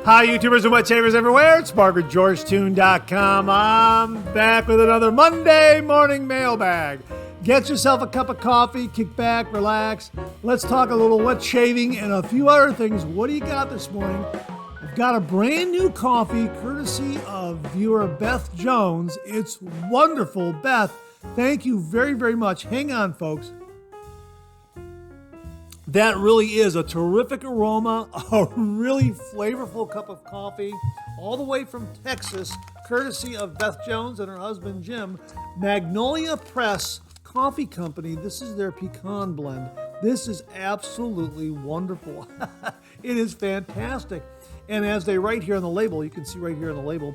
Hi, YouTubers and wet shavers everywhere. It's MargaretGeorgeTune.com. I'm back with another Monday morning mailbag. Get yourself a cup of coffee, kick back, relax. Let's talk a little wet shaving and a few other things. What do you got this morning? I've got a brand new coffee courtesy of viewer Beth Jones. It's wonderful. Beth, thank you very, very much. Hang on, folks. That really is a terrific aroma, a really flavorful cup of coffee, all the way from Texas, courtesy of Beth Jones and her husband Jim. Magnolia Press Coffee Company. This is their pecan blend. This is absolutely wonderful. It is fantastic. And as they write here on the label, you can see right here on the label,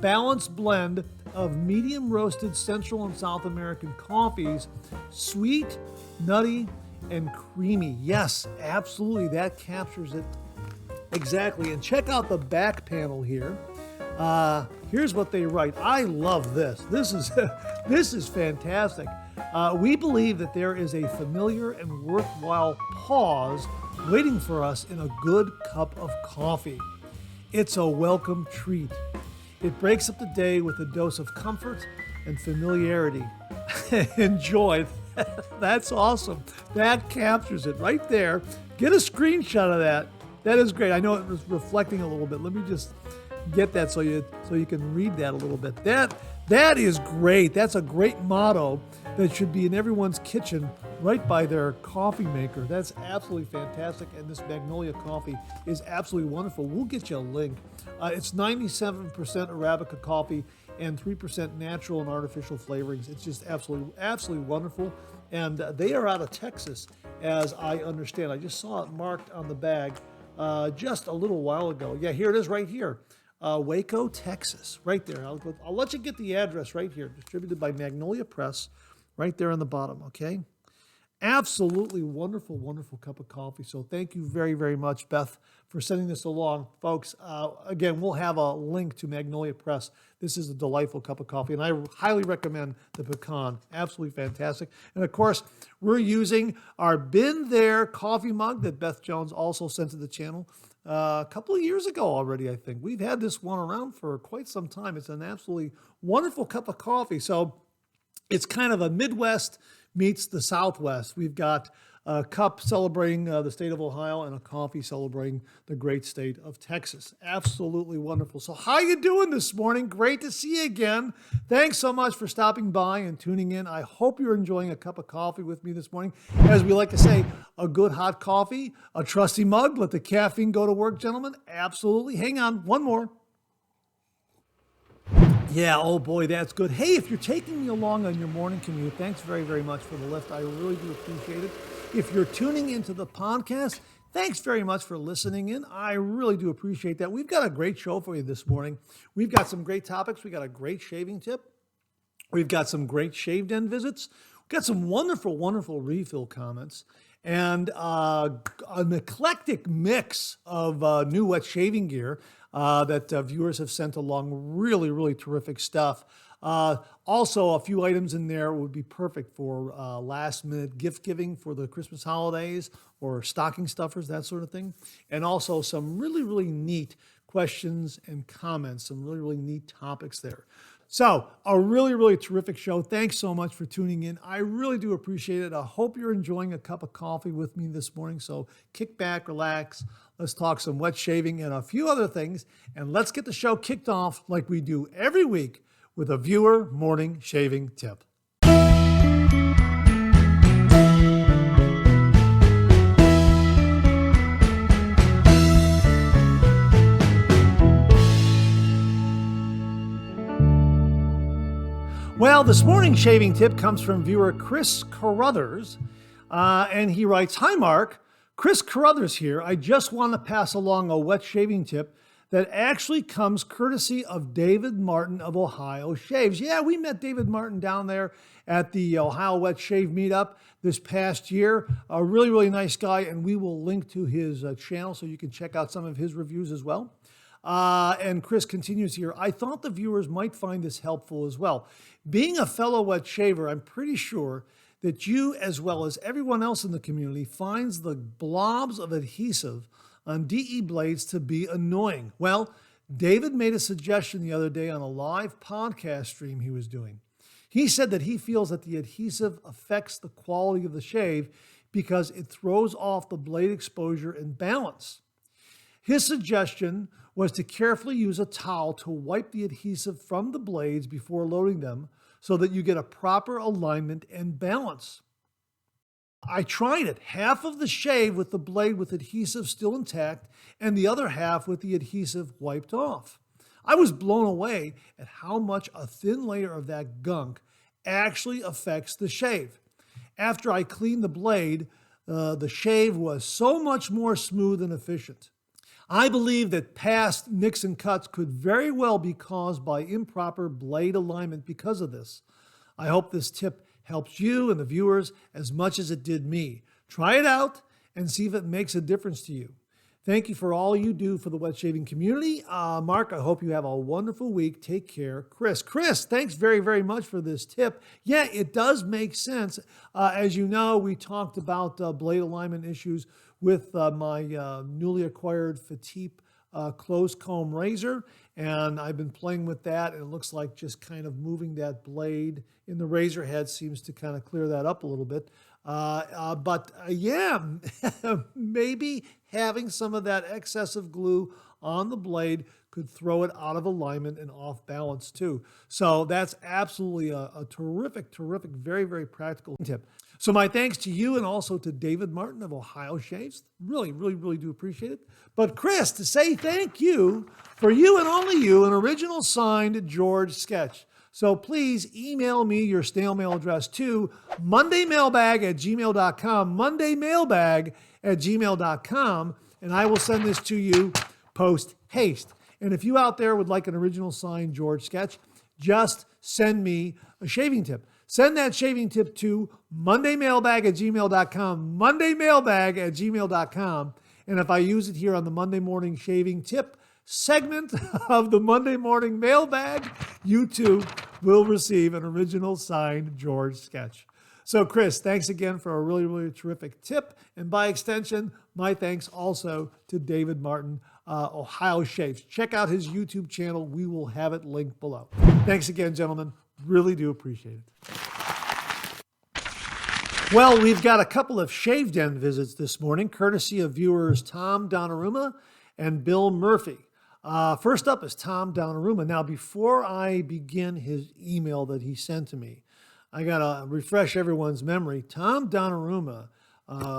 balanced blend of medium roasted Central and South American coffees, sweet, nutty, and creamy. Yes, absolutely. That captures it exactly. And check out the back panel here. Here's what they write. I love this. This is fantastic. We believe that there is a familiar and worthwhile pause waiting for us in a good cup of coffee. It's a welcome treat. It breaks up the day with a dose of comfort and familiarity. Enjoy. That's awesome. That captures it right there. Get a screenshot of that. That is great. I know it was reflecting a little bit. Let me just get that so you can read that a little bit. That is great. That's a great motto that should be in everyone's kitchen right by their coffee maker. That's absolutely fantastic. And this Magnolia coffee is absolutely wonderful. We'll get you a link. It's 97% Arabica coffee and 3% natural and artificial flavorings. It's just absolutely wonderful. And they are out of Texas, as I understand. I just saw it marked on the bag just a little while ago. Yeah, here it is right here. Waco, Texas, right there. I'll let you get the address right here. Distributed by Magnolia Press, right there on the bottom, okay? Absolutely wonderful, wonderful cup of coffee. So thank you very, very much, Beth, for sending this along. Folks, again, we'll have a link to Magnolia Press. This is a delightful cup of coffee, and I highly recommend the pecan. Absolutely fantastic. And, of course, we're using our Been There coffee mug that Beth Jones also sent to the channel a couple of years ago already, I think. We've had this one around for quite some time. It's an absolutely wonderful cup of coffee. So it's kind of a Midwest meets the Southwest. We've got a cup celebrating the state of Ohio and a coffee celebrating the great state of Texas. Absolutely wonderful. So how you doing this morning? Great to see you again. Thanks so much for stopping by and tuning in. I hope you're enjoying a cup of coffee with me this morning. As we like to say, a good hot coffee, a trusty mug. Let the caffeine go to work, gentlemen. Absolutely. Hang on, one more. Yeah, oh boy, that's good. Hey, if you're taking me along on your morning commute, thanks very, very much for the lift. I really do appreciate it. If you're tuning into the podcast, thanks very much for listening in. I really do appreciate that. We've got a great show for you this morning. We've got some great topics. We got a great shaving tip. We've got some great shave den visits. We've got some wonderful, wonderful refill comments. And an eclectic mix of new wet shaving gear that viewers have sent along. Really, really terrific stuff. Also, a few items in there would be perfect for last-minute gift giving for the Christmas holidays or stocking stuffers, that sort of thing. And also some really, really neat questions and comments, some really, really neat topics there. So, a really, really terrific show. Thanks so much for tuning in. I really do appreciate it. I hope you're enjoying a cup of coffee with me this morning. So, kick back, relax. Let's talk some wet shaving and a few other things. And let's get the show kicked off like we do every week with a viewer morning shaving tip. Well, this morning's shaving tip comes from viewer Chris Carruthers, and he writes, "Hi, Mark. Chris Carruthers here. I just want to pass along a wet shaving tip that actually comes courtesy of David Martin of Ohio Shaves." Yeah, we met David Martin down there at the Ohio Wet Shave Meetup this past year. A really, really nice guy, and we will link to his channel so you can check out some of his reviews as well. And Chris continues here, "I thought the viewers might find this helpful as well. Being a fellow wet shaver, I'm pretty sure that you, as well as everyone else in the community, finds the blobs of adhesive on DE blades to be annoying. Well, David made a suggestion the other day on a live podcast stream he was doing. He said that he feels that the adhesive affects the quality of the shave because it throws off the blade exposure and balance. His suggestion was to carefully use a towel to wipe the adhesive from the blades before loading them so that you get a proper alignment and balance. I tried it, half of the shave with the blade with adhesive still intact and the other half with the adhesive wiped off. I was blown away at how much a thin layer of that gunk actually affects the shave. After I cleaned the blade, the shave was so much more smooth and efficient. I believe that past nicks and cuts could very well be caused by improper blade alignment because of this. I hope this tip helps you and the viewers as much as it did me. Try it out and see if it makes a difference to you. Thank you for all you do for the wet shaving community. Mark, I hope you have a wonderful week. Take care. Chris, thanks very, very much for this tip. Yeah, it does make sense. As you know, we talked about blade alignment issues with my newly acquired Fatip closed comb razor, and I've been playing with that, and it looks like just kind of moving that blade in the razor head seems to kind of clear that up a little bit. Yeah, maybe having some of that excessive glue on the blade could throw it out of alignment and off balance too. So that's absolutely a terrific, very, very practical tip. So my thanks to you and also to David Martin of Ohio Shaves. Really do appreciate it. But Chris, to say thank you, for you and only you, an original signed George sketch. So please email me your snail mail address to mondaymailbag@gmail.com, mondaymailbag@gmail.com, and I will send this to you post haste. And if you out there would like an original signed George sketch, just send me a shaving tip. Send that shaving tip to mondaymailbag@gmail.com, mondaymailbag@gmail.com. And if I use it here on the Monday Morning Shaving Tip segment of the Monday Morning Mailbag, you too will receive an original signed George sketch. So Chris, thanks again for a really terrific tip. And by extension, my thanks also to David Martin, Ohio Shaves. Check out his YouTube channel. We will have it linked below. Thanks again, gentlemen. Really do appreciate it. Well, we've got a couple of Shave Den visits this morning, courtesy of viewers Tom Donnarumma and Bill Murphy. First up is Tom Donnarumma. Now, before I begin his email that he sent to me, I got to refresh everyone's memory. Tom Donnarumma,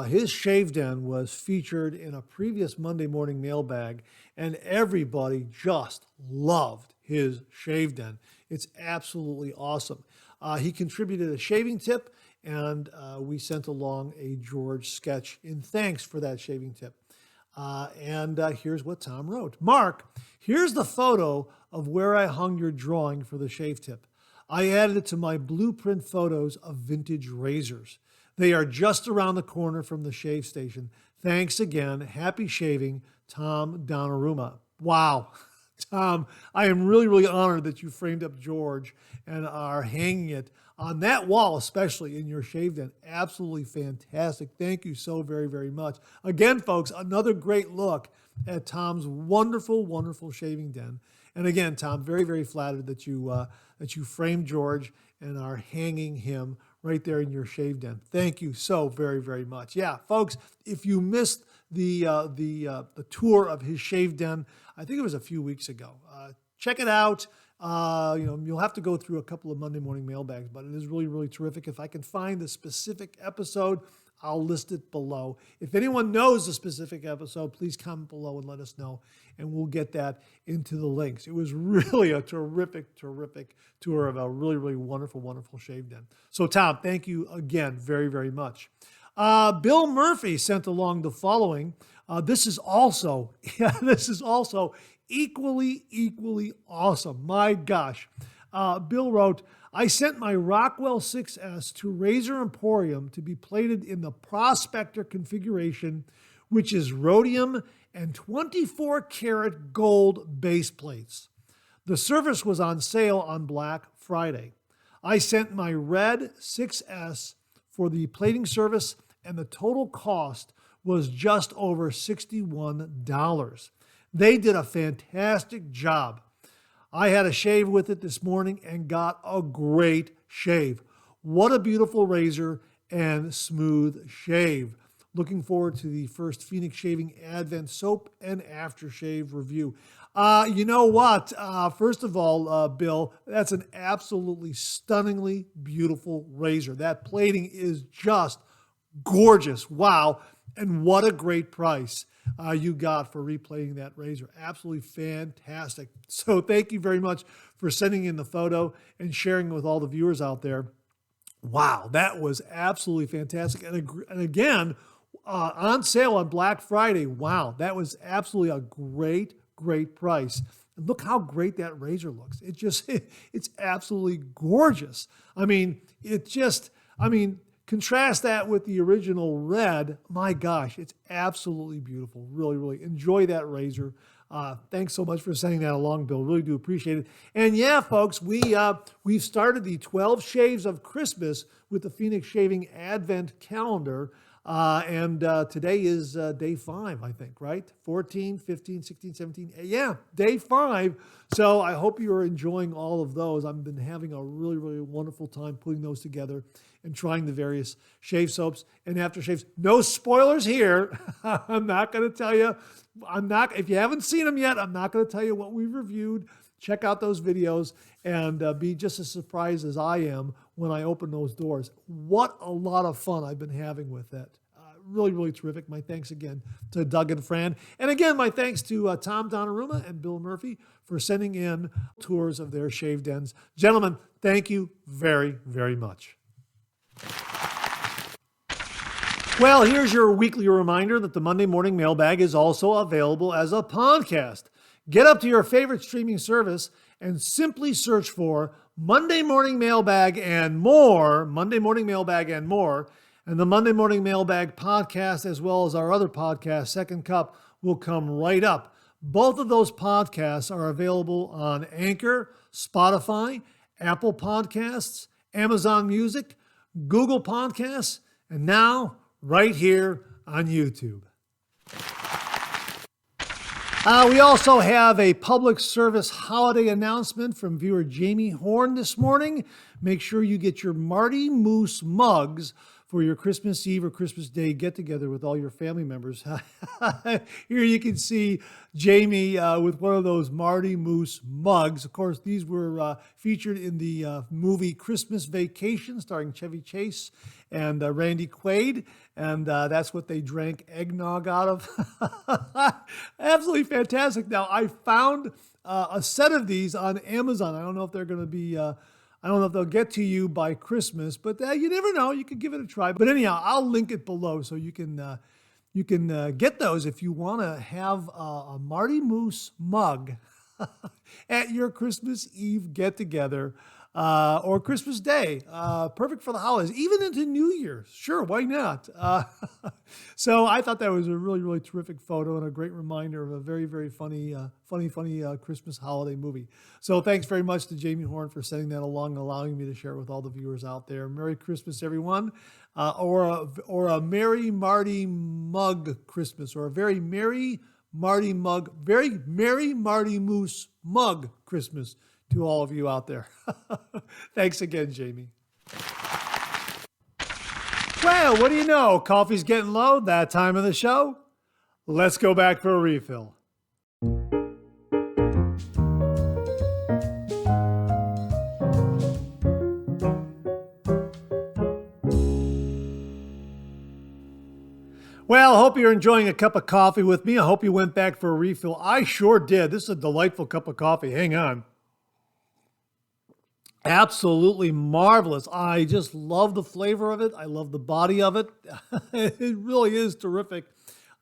his Shave Den was featured in a previous Monday Morning Mailbag, and everybody just loved his Shave Den. It's absolutely awesome. He contributed a shaving tip, and we sent along a George sketch in thanks for that shaving tip. Here's what Tom wrote. Mark, here's the photo of where I hung your drawing for the shave tip. I added it to my blueprint photos of vintage razors. They are just around the corner from the shave station. Thanks again. Happy shaving, Tom Donnarumma. Wow. Tom, I am really honored that you framed up George and are hanging it on that wall, especially in your shave den. Absolutely fantastic. Thank you so very much. Again, folks, another great look at Tom's wonderful shaving den. And again, Tom, very flattered that you framed George and are hanging him right there in your shave den. Thank you so very much. Yeah, folks, if you missed the tour of his shave den, I think it was a few weeks ago. Check it out. You'll have to go through a couple of Monday Morning Mailbags, but it is really terrific. If I can find the specific episode, I'll list it below. If anyone knows the specific episode, please comment below and let us know, and we'll get that into the links. It was really a terrific tour of a really wonderful shave den. So Tom, thank you again very much. Bill Murphy sent along the following. This is also equally awesome. My gosh. Bill wrote, I sent my Rockwell 6S to Razor Emporium to be plated in the Prospector configuration, which is rhodium and 24 karat gold base plates. The service was on sale on Black Friday. I sent my red 6S for the plating service, and the total cost was just over $61. They did a fantastic job. I had a shave with it this morning and got a great shave. What a beautiful razor and smooth shave. Looking forward to the first Phoenix Shaving Advent Soap and Aftershave review. You know what? First of all, Bill, that's an absolutely stunningly beautiful razor. That plating is just gorgeous. Wow. And what a great price you got for replating that razor. Absolutely fantastic. So thank you very much for sending in the photo and sharing it with all the viewers out there. Wow, that was absolutely fantastic. And again, on sale on Black Friday. Wow, that was absolutely a great price. And look how great that razor looks. It's absolutely gorgeous. Contrast that with the original red. My gosh, it's absolutely beautiful. Really enjoy that razor. Thanks so much for sending that along, Bill. Really do appreciate it. And yeah, folks, we've started the 12 Shaves of Christmas with the Phoenix Shaving Advent Calendar. And today is day 5, I think, right? 14, 15, 16, 17. Yeah, day 5. So I hope you're enjoying all of those. I've been having a really wonderful time putting those together and trying the various shave soaps and aftershaves. No spoilers here. I'm not going to tell you. If you haven't seen them yet, I'm not going to tell you what we've reviewed. Check out those videos and be just as surprised as I am when I open those doors. What a lot of fun I've been having with that. Really terrific. My thanks again to Doug and Fran. And again, my thanks to Tom Donnarumma and Bill Murphy for sending in tours of their shave dens. Gentlemen, thank you very much. Well, here's your weekly reminder that the Monday Morning Mailbag is also available as a podcast. Get up to your favorite streaming service and simply search for Monday Morning Mailbag and more, Monday Morning Mailbag and more, and the Monday Morning Mailbag podcast, as well as our other podcast, Second Cup, will come right up. Both of those podcasts are available on Anchor, Spotify, Apple Podcasts, Amazon Music, Google Podcasts, and now right here on YouTube. We also have a public service holiday announcement from viewer Jamie Horn this morning. Make sure you get your Marty Moose mugs for your Christmas Eve or Christmas Day get-together with all your family members. Here you can see Jamie with one of those Marty Moose mugs. Of course, these were featured in the movie Christmas Vacation, starring Chevy Chase and Randy Quaid, and that's what they drank eggnog out of. Absolutely fantastic. Now, I found a set of these on Amazon. I don't know if they're going to be... I don't know if they'll get to you by Christmas, but you never know. You could give it a try. But anyhow, I'll link it below so you can get those if you want to have a Marty Moose mug at your Christmas Eve get-together or Christmas Day. Perfect for the holidays, even into New Year's. Sure, why not? So I thought that was a really terrific photo and a great reminder of a very funny Christmas holiday movie. So thanks very much to Jamie Horn for sending that along and allowing me to share it with all the viewers out there. Merry Christmas, everyone. Or a Merry Marty Mug Christmas, or a very Merry Marty Mug, very Merry Marty Moose Mug Christmas to all of you out there. Thanks again, Jamie. Well, what do you know? Coffee's getting low, that time of the show. Let's go back for a refill. Well, I hope you're enjoying a cup of coffee with me. I hope you went back for a refill. I sure did. This is a delightful cup of coffee. Hang on. Absolutely marvelous. I just love the flavor of it. I love the body of it. It really is terrific.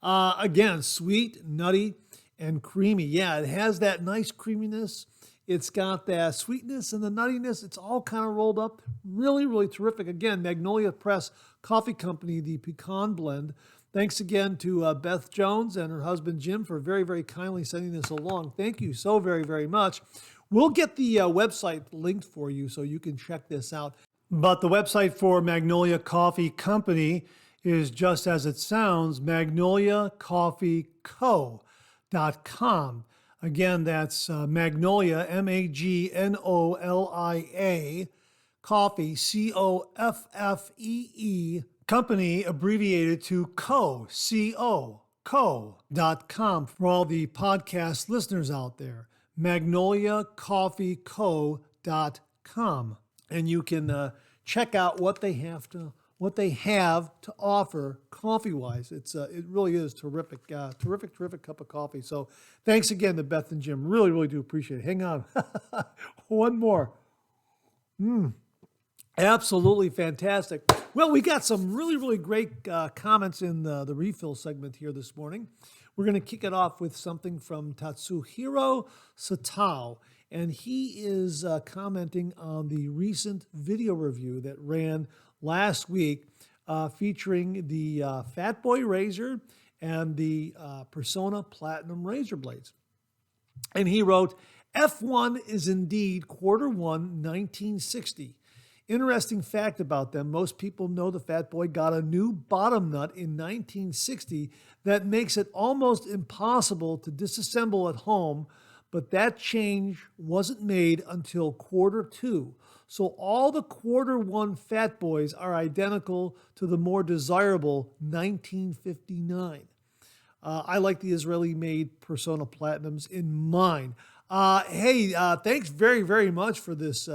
Again, sweet, nutty, and creamy. Yeah, it has that nice creaminess. It's got that sweetness and the nuttiness. It's all kind of rolled up. Really terrific. Again, Magnolia Press Coffee Company, the Pecan Blend. Thanks again to Beth Jones and her husband Jim for very kindly sending this along. Thank you so very much. We'll get the website linked for you so you can check this out. But the website for Magnolia Coffee Company is just as it sounds, magnoliacoffeeco.com. Again, that's Magnolia, Magnolia, coffee, Coffee, company abbreviated to co.com for all the podcast listeners out there. magnoliacoffeeco.com. And you can check out what they have to offer coffee-wise. It really is terrific cup of coffee. So thanks again to Beth and Jim. Really, really do appreciate it. Hang on. One more. Absolutely fantastic. Well, we got some really, really great comments in the refill segment here this morning. We're going to kick it off with something from Tatsuhiro Satao, and he is commenting on the recent video review that ran last week featuring the Fat Boy Razor and the Persona Platinum Razor Blades. And he wrote, F1 is indeed quarter one 1960. Interesting fact about them, most people know the Fat Boy got a new bottom nut in 1960 that makes it almost impossible to disassemble at home, but that change wasn't made until quarter two. So all the quarter one Fat Boys are identical to the more desirable 1959. I like the Israeli-made Persona Platinums in mine. Thanks very, very much for this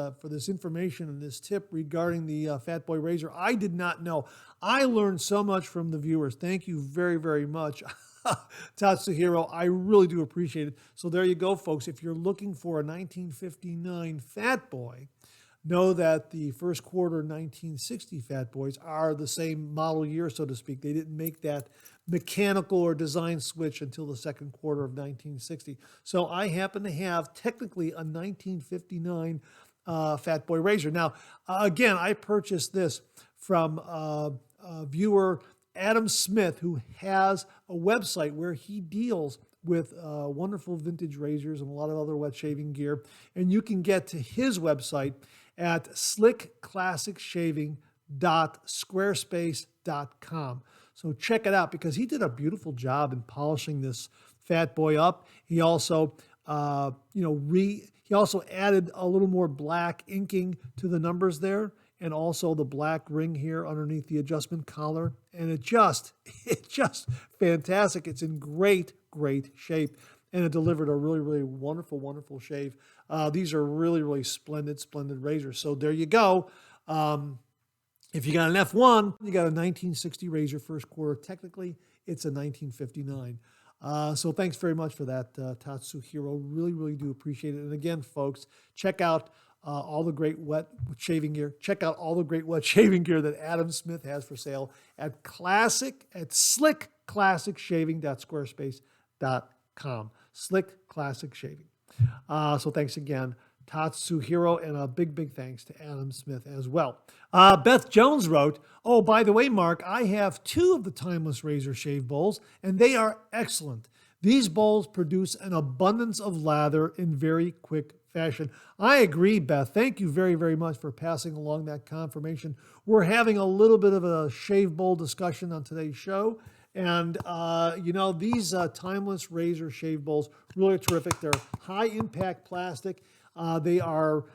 information and this tip regarding the Fat Boy Razor. I did not know. I learned so much from the viewers. Thank you very, very much, Tatsuhiro. I really do appreciate it. So there you go, folks. If you're looking for a 1959 Fat Boy, know that the first quarter 1960 Fat Boys are the same model year, so to speak. They didn't make that mechanical or design switch until the second quarter of 1960. So I happen to have technically a 1959 Fat Boy Razor. Now, again, I purchased this from viewer Adam Smith, who has a website where he deals with wonderful vintage razors and a lot of other wet shaving gear. And you can get to his website at slickclassicshaving.squarespace.com. So check it out because he did a beautiful job in polishing this Fat Boy up. He also, he also added a little more black inking to the numbers there, and also the black ring here underneath the adjustment collar. And it's just fantastic. It's in great shape, and it delivered a really, really wonderful shave. These are really, really splendid razors. So there you go. If you got an F1, you got a 1960 Razor first quarter. Technically, it's a 1959. So thanks very much for that, Tatsuhiro. Really, really do appreciate it. And again, folks, check out all the great wet shaving gear. Check out all the great wet shaving gear that Adam Smith has for sale at slickclassicshaving.squarespace.com. Slick Classic Shaving. So thanks again, Tatsuhiro, and a big thanks to Adam Smith as well. Beth Jones wrote, oh, by the way, Mark, I have 2 of the Timeless Razor shave bowls, and they are excellent. These bowls produce an abundance of lather in very quick fashion. I agree, Beth. Thank you very, very much for passing along that confirmation. We're having a little bit of a shave bowl discussion on today's show. And, these Timeless Razor shave bowls really are terrific. They're high impact plastic. They are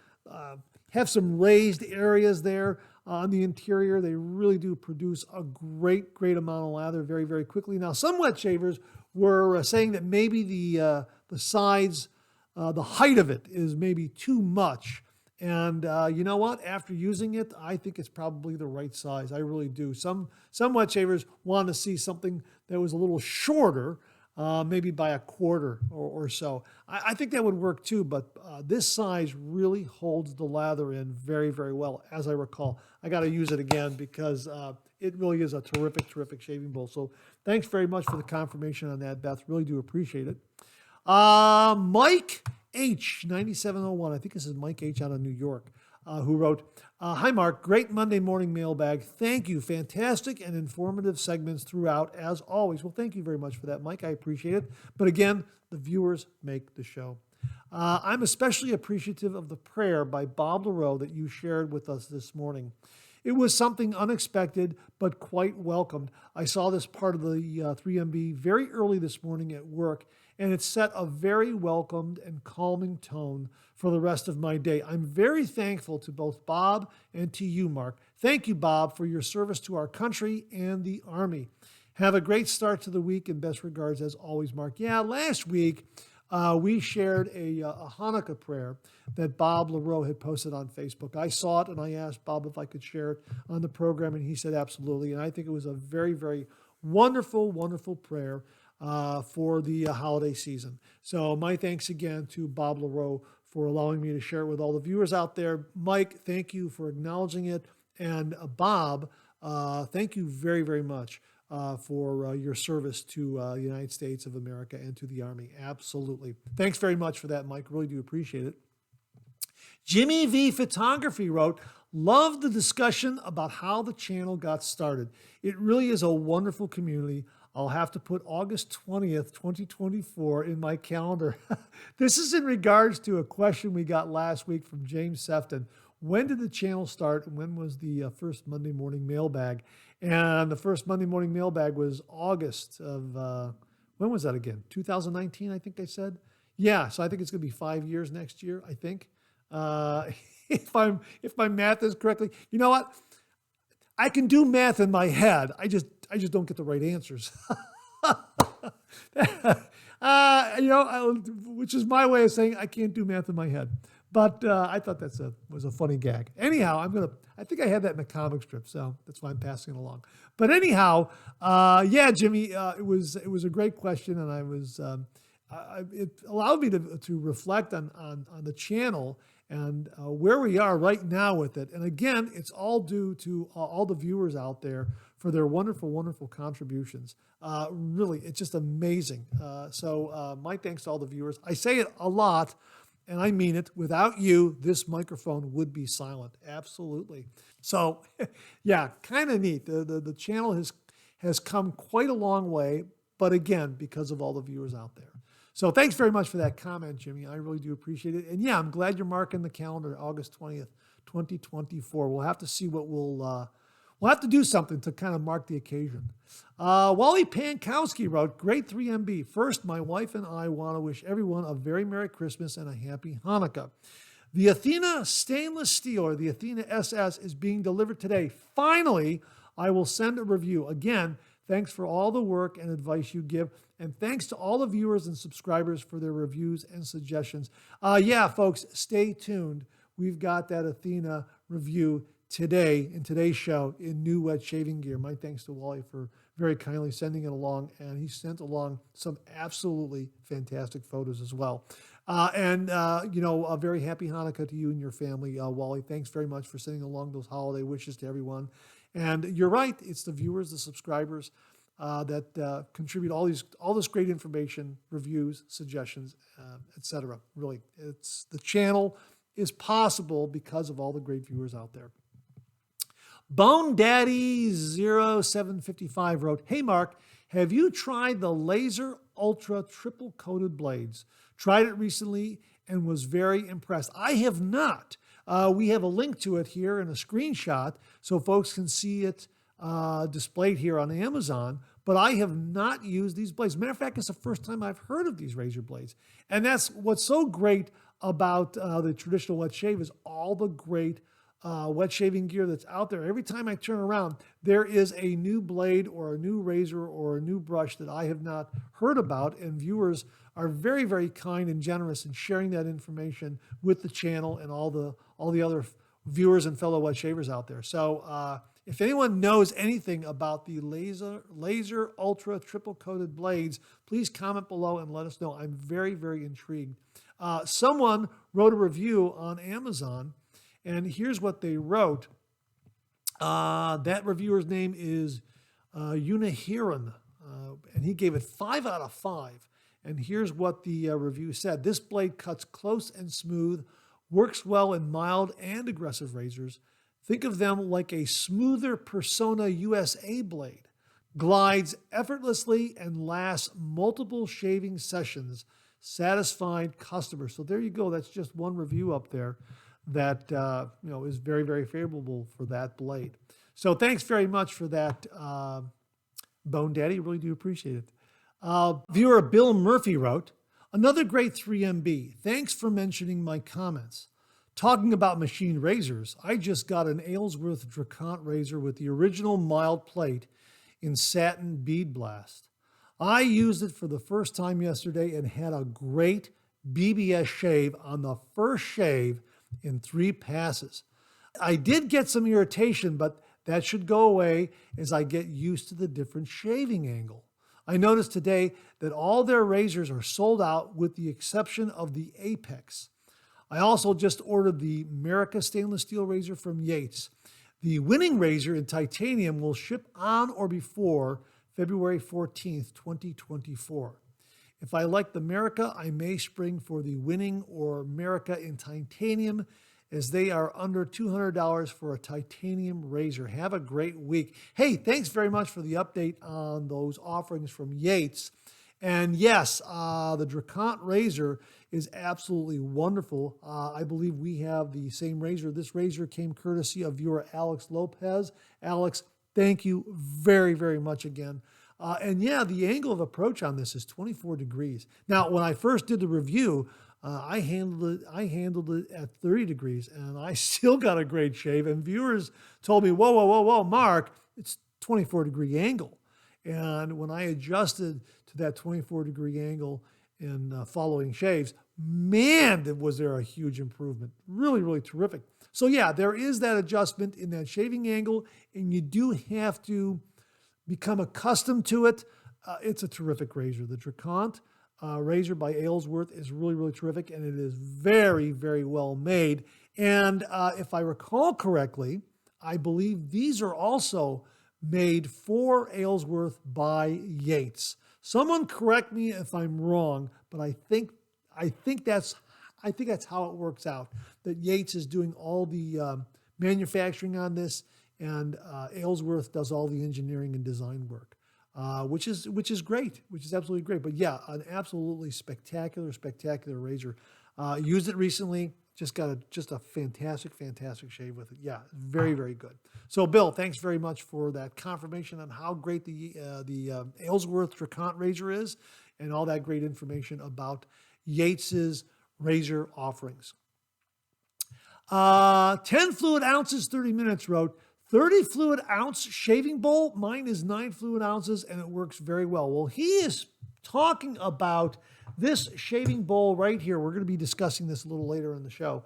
have some raised areas there on the interior. They really do produce a great amount of lather very, very quickly. Now, some wet shavers were saying that maybe the sides, the height of it is maybe too much. And you know what? After using it, I think it's probably the right size. I really do. Some wet shavers want to see something that was a little shorter, maybe by a quarter or so. I think that would work too, but this size really holds the lather in very, very well, as I recall. I got to use it again because it really is a terrific shaving bowl. So thanks very much for the confirmation on that, Beth. Really do appreciate it. Mike H, 9701, I think this is Mike H out of New York, who wrote, hi, Mark, great Monday morning mailbag. Thank you. Fantastic and informative segments throughout, as always. Well, thank you very much for that, Mike. I appreciate it. But again, the viewers make the show. I'm especially appreciative of the prayer by Bob LaRoe that you shared with us this morning. It was something unexpected, but quite welcomed. I saw this part of the 3MB very early this morning at work, and it set a very welcomed and calming tone for the rest of my day. I'm very thankful to both Bob and to you, Mark. Thank you, Bob, for your service to our country and the Army. Have a great start to the week, and best regards as always, Mark. Yeah, last week we shared a Hanukkah prayer that Bob LaRoe had posted on Facebook. I saw it, and I asked Bob if I could share it on the program, and he said absolutely. And I think it was a very, very wonderful, wonderful prayer for the holiday season. So my thanks again to Bob LaRoe for allowing me to share it with all the viewers out there. Mike, thank you for acknowledging it. And Bob, thank you very, very much for your service to the United States of America and to the Army. Absolutely. Thanks very much for that, Mike. Really do appreciate it. Jimmy V Photography wrote, love the discussion about how the channel got started. It really is a wonderful community. I'll have to put August 20th, 2024 in my calendar. This is in regards to a question we got last week from James Sefton. When did the channel start, and when was the first Monday morning mailbag? And the first Monday morning mailbag was August of, when was that again? 2019, I think they said. Yeah, so I think it's going to be 5 years next year, I think. If my math is correctly. You know what? I can do math in my head. I just don't get the right answers. Which is my way of saying I can't do math in my head. But I thought that was a funny gag. Anyhow, I think I had that in a comic strip, so that's why I'm passing it along. But anyhow, yeah, Jimmy, it was a great question, and it allowed me to reflect on the channel and where we are right now with it. And again, it's all due to all the viewers out there for their wonderful, wonderful contributions. Really, it's just amazing. So my thanks to all the viewers. I say it a lot, and I mean it. Without you, this microphone would be silent. Absolutely. So, yeah, kind of neat. The channel has come quite a long way, but again, because of all the viewers out there. So thanks very much for that comment, Jimmy. I really do appreciate it. And yeah, I'm glad you're marking the calendar, August 20th, 2024. We'll have to see what we'll have to do something to kind of mark the occasion. Wally Pankowski wrote, great 3MB. First, my wife and I want to wish everyone a very Merry Christmas and a Happy Hanukkah. The Athena stainless steel, or the Athena SS, is being delivered today. Finally, I will send a review. Again, thanks for all the work and advice you give. And thanks to all the viewers and subscribers for their reviews and suggestions. Yeah, folks, stay tuned. We've got that Athena review today in today's show in new wet shaving gear. My thanks to Wally for very kindly sending it along. And he sent along some absolutely fantastic photos as well. A very happy Hanukkah to you and your family, Wally. Thanks very much for sending along those holiday wishes to everyone. And you're right, it's the viewers, the subscribers that contribute all this great information, reviews, suggestions, etc. Really, the channel is possible because of all the great viewers out there. Bone Daddy 0755 wrote, hey Mark, have you tried the Laser Ultra triple coated blades? Tried it recently and was very impressed. I have not. We have a link to it here in a screenshot so folks can see it displayed here on Amazon, but I have not used these blades. Matter of fact, it's the first time I've heard of these razor blades. And that's what's so great about the traditional wet shave is all the great wet shaving gear that's out there. Every time I turn around, there is a new blade or a new razor or a new brush that I have not heard about, and viewers are very, very kind and generous in sharing that information with the channel and all the other viewers and fellow wet shavers out there. So if anyone knows anything about the Laser Ultra triple coated blades, please comment below and let us know. I'm very, very intrigued. Someone wrote a review on Amazon, and here's what they wrote. That reviewer's name is Unahiran, and he gave it 5 out of 5. And here's what the review said. This blade cuts close and smooth, works well in mild and aggressive razors. Think of them like a smoother Persona USA blade. Glides effortlessly and lasts multiple shaving sessions, satisfied customers. So there you go. That's just one review up there. that is very, very favorable for that blade. So thanks very much for that, Bone Daddy. Really do appreciate it. Viewer Bill Murphy wrote, another great 3MB. Thanks for mentioning my comments. Talking about machine razors, I just got an Aylesworth Dracont razor with the original mild plate in satin bead blast. I used it for the first time yesterday and had a great BBS shave on the first shave in 3 passes. I did get some irritation, but that should go away as I get used to the different shaving angle. I noticed today that all their razors are sold out with the exception of the Apex. I also just ordered the America stainless steel razor from Yates. The winning razor in titanium will ship on or before February 14th, 2024. If I like the America, I may spring for the winning or America in titanium, as they are under $200 for a titanium razor. Have a great week. Hey, thanks very much for the update on those offerings from Yates. And yes, the Dracont razor is absolutely wonderful. I believe we have the same razor. This razor came courtesy of viewer Alex Lopez. Alex, thank you very, very much again. And yeah, the angle of approach on this is 24 degrees. Now, when I first did the review, I handled it at 30 degrees, and I still got a great shave. And viewers told me, whoa, Mark, it's 24-degree angle. And when I adjusted to that 24-degree angle in following shaves, man, was there a huge improvement. Really, really terrific. So yeah, there is that adjustment in that shaving angle, and you do have to become accustomed to it. It's a terrific razor. The Dracont razor by Aylesworth is really, really terrific, and it is very, very well made. And if I recall correctly, I believe these are also made for Aylesworth by Yates. Someone correct me if I'm wrong, but I think that's how it works out. That Yates is doing all the manufacturing on this, and Aylesworth does all the engineering and design work, which is great, which is absolutely great. But yeah, an absolutely spectacular razor. Used it recently. Just got a fantastic shave with it. Yeah, very, very good. So, Bill, thanks very much for that confirmation on how great the Aylesworth Dracont razor is, and all that great information about Yates's razor offerings. 10 fluid ounces, 30 minutes wrote, 30 fluid ounce shaving bowl. Mine is 9 fluid ounces, and it works very well. Well, he is talking about this shaving bowl right here. We're going to be discussing this a little later in the show.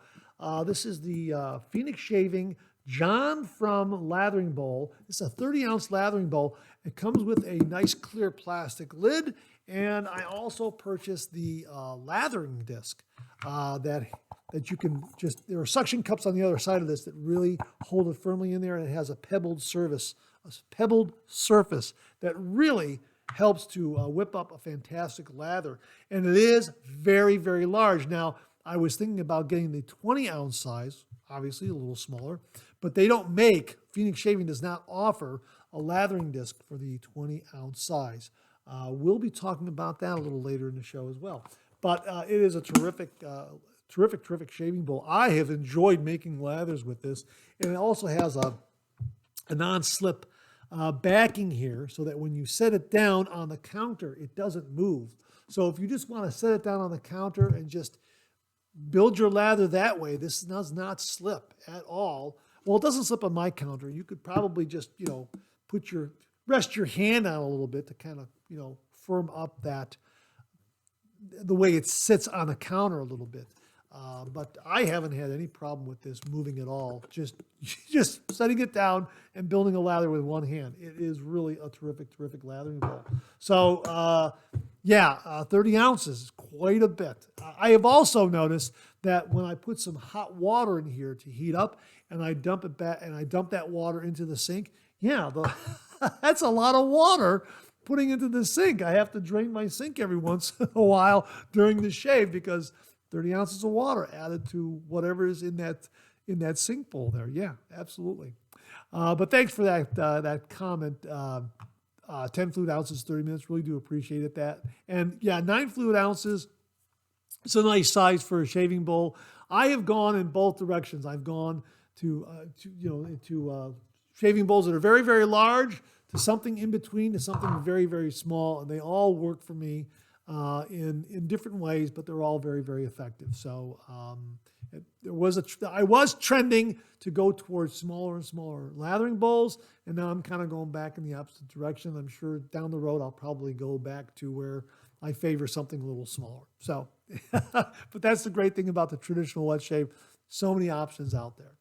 This is the Phoenix Shaving John from Lathering Bowl. It's a 30-ounce lathering bowl. It comes with a nice clear plastic lid, and I also purchased the lathering disc that you can just, there are suction cups on the other side of this that really hold it firmly in there, and it has a pebbled surface that really helps to whip up a fantastic lather. And it is very, very large. Now, I was thinking about getting the 20-ounce size, obviously a little smaller, but they don't make, Phoenix Shaving does not offer a lathering disc for the 20-ounce size. We'll be talking about that a little later in the show as well. But it is a terrific shaving bowl. I have enjoyed making lathers with this, and it also has a non-slip backing here, so that when you set it down on the counter, it doesn't move. So if you just want to set it down on the counter and just build your lather that way, this does not slip at all. Well, it doesn't slip on my counter. You could probably just, rest your hand on a little bit to kind of, firm up the way it sits on the counter a little bit. But I haven't had any problem with this moving at all. Just setting it down and building a lather with one hand. It is really a terrific lathering bowl. So, 30 ounces is quite a bit. I have also noticed that when I put some hot water in here to heat up, and I dump it back, and I dump that water into the sink, that's a lot of water putting into the sink. I have to drain my sink every once in a while during the shave, because 30 ounces of water added to whatever is in that sink bowl there. Yeah, absolutely. But thanks for that comment. 10 fluid ounces, 30 minutes. Really do appreciate it. And yeah, 9 fluid ounces. It's a nice size for a shaving bowl. I have gone in both directions. I've gone to shaving bowls that are very, very large, to something in between, to something very, very small, and they all work for me in different ways, but they're all very, very effective. So I was trending to go towards smaller and smaller lathering bowls, and now I'm kind of going back in the opposite direction. I'm sure down the road I'll probably go back to where I favor something a little smaller. So, but that's the great thing about the traditional wet shave. So many options out there.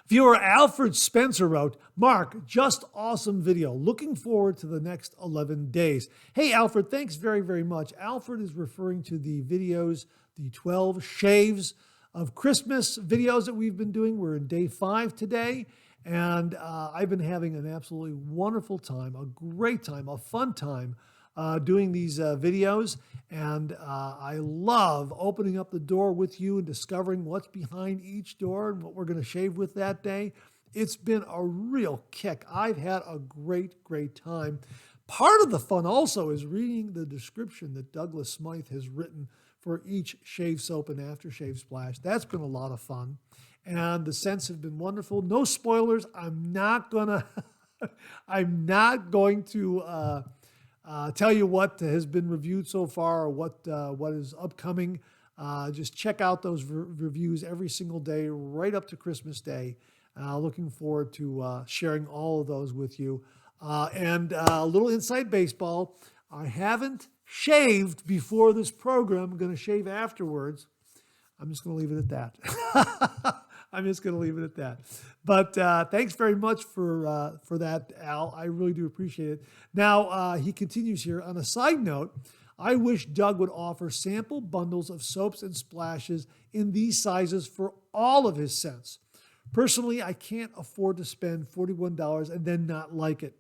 Viewer Alfred Spencer wrote, Mark, just awesome video. Looking forward to the next 11 days. Hey, Alfred, thanks very, very much. Alfred is referring to the videos, the 12 shaves of Christmas videos that we've been doing. We're in day 5 today, and I've been having an absolutely wonderful time, a great time, a fun time doing these videos, and I love opening up the door with you and discovering what's behind each door and what we're going to shave with that day. It's been a real kick. I've had a great, great time. Part of the fun also is reading the description that Douglas Smythe has written for each shave soap and aftershave splash. That's been a lot of fun, and the scents have been wonderful. No spoilers. I'm not going to tell you what has been reviewed so far or what is upcoming. Just check out those reviews every single day right up to Christmas Day. Looking forward to sharing all of those with you. And a little inside baseball. I haven't shaved before this program. I'm going to shave afterwards. I'm just going to leave it at that. I'm just going to leave it at that. But thanks very much for that, Al. I really do appreciate it. Now, he continues here. On a side note, I wish Doug would offer sample bundles of soaps and splashes in these sizes for all of his scents. Personally, I can't afford to spend $41 and then not like it.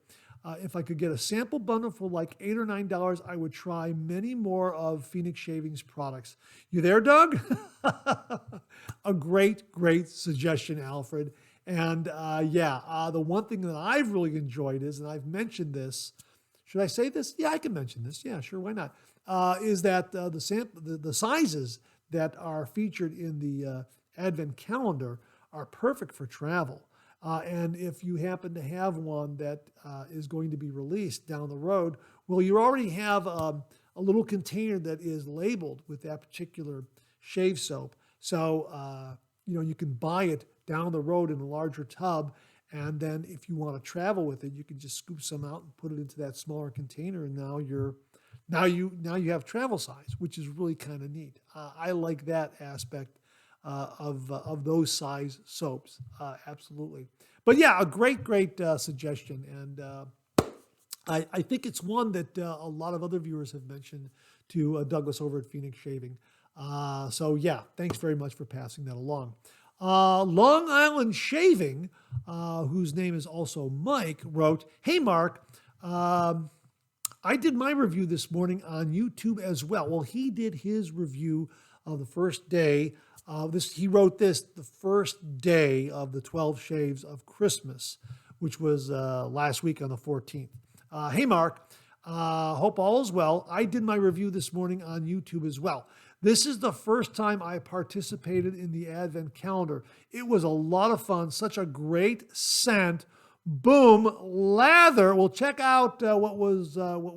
If I could get a sample bundle for like $8 or $9, I would try many more of Phoenix Shavings products. You there, Doug? A great, great suggestion, Alfred. And the one thing that I've really enjoyed is, and I've mentioned this, should I say this? Yeah, I can mention this. Yeah, sure, why not? Is that the sizes that are featured in the Advent calendar are perfect for travel. And if you happen to have one that is going to be released down the road, well, you already have a little container that is labeled with that particular shave soap. So, you can buy it down the road in a larger tub. And then if you want to travel with it, you can just scoop some out and put it into that smaller container. And now you have travel size, which is really kind of neat. I like that aspect of those size soaps, absolutely. But yeah, a great, great suggestion, and I think it's one that a lot of other viewers have mentioned to Douglas over at Phoenix Shaving. So yeah, thanks very much for passing that along. Long Island Shaving, whose name is also Mike, wrote, Hey Mark, I did my review this morning on YouTube as well. Well, he did his review of the first day. He wrote this the first day of the 12 shaves of Christmas, which was last week on the 14th. Hey, Mark, hope all is well. I did my review this morning on YouTube as well. This is the first time I participated in the Advent calendar. It was a lot of fun, such a great scent. Boom, lather. Well, check out what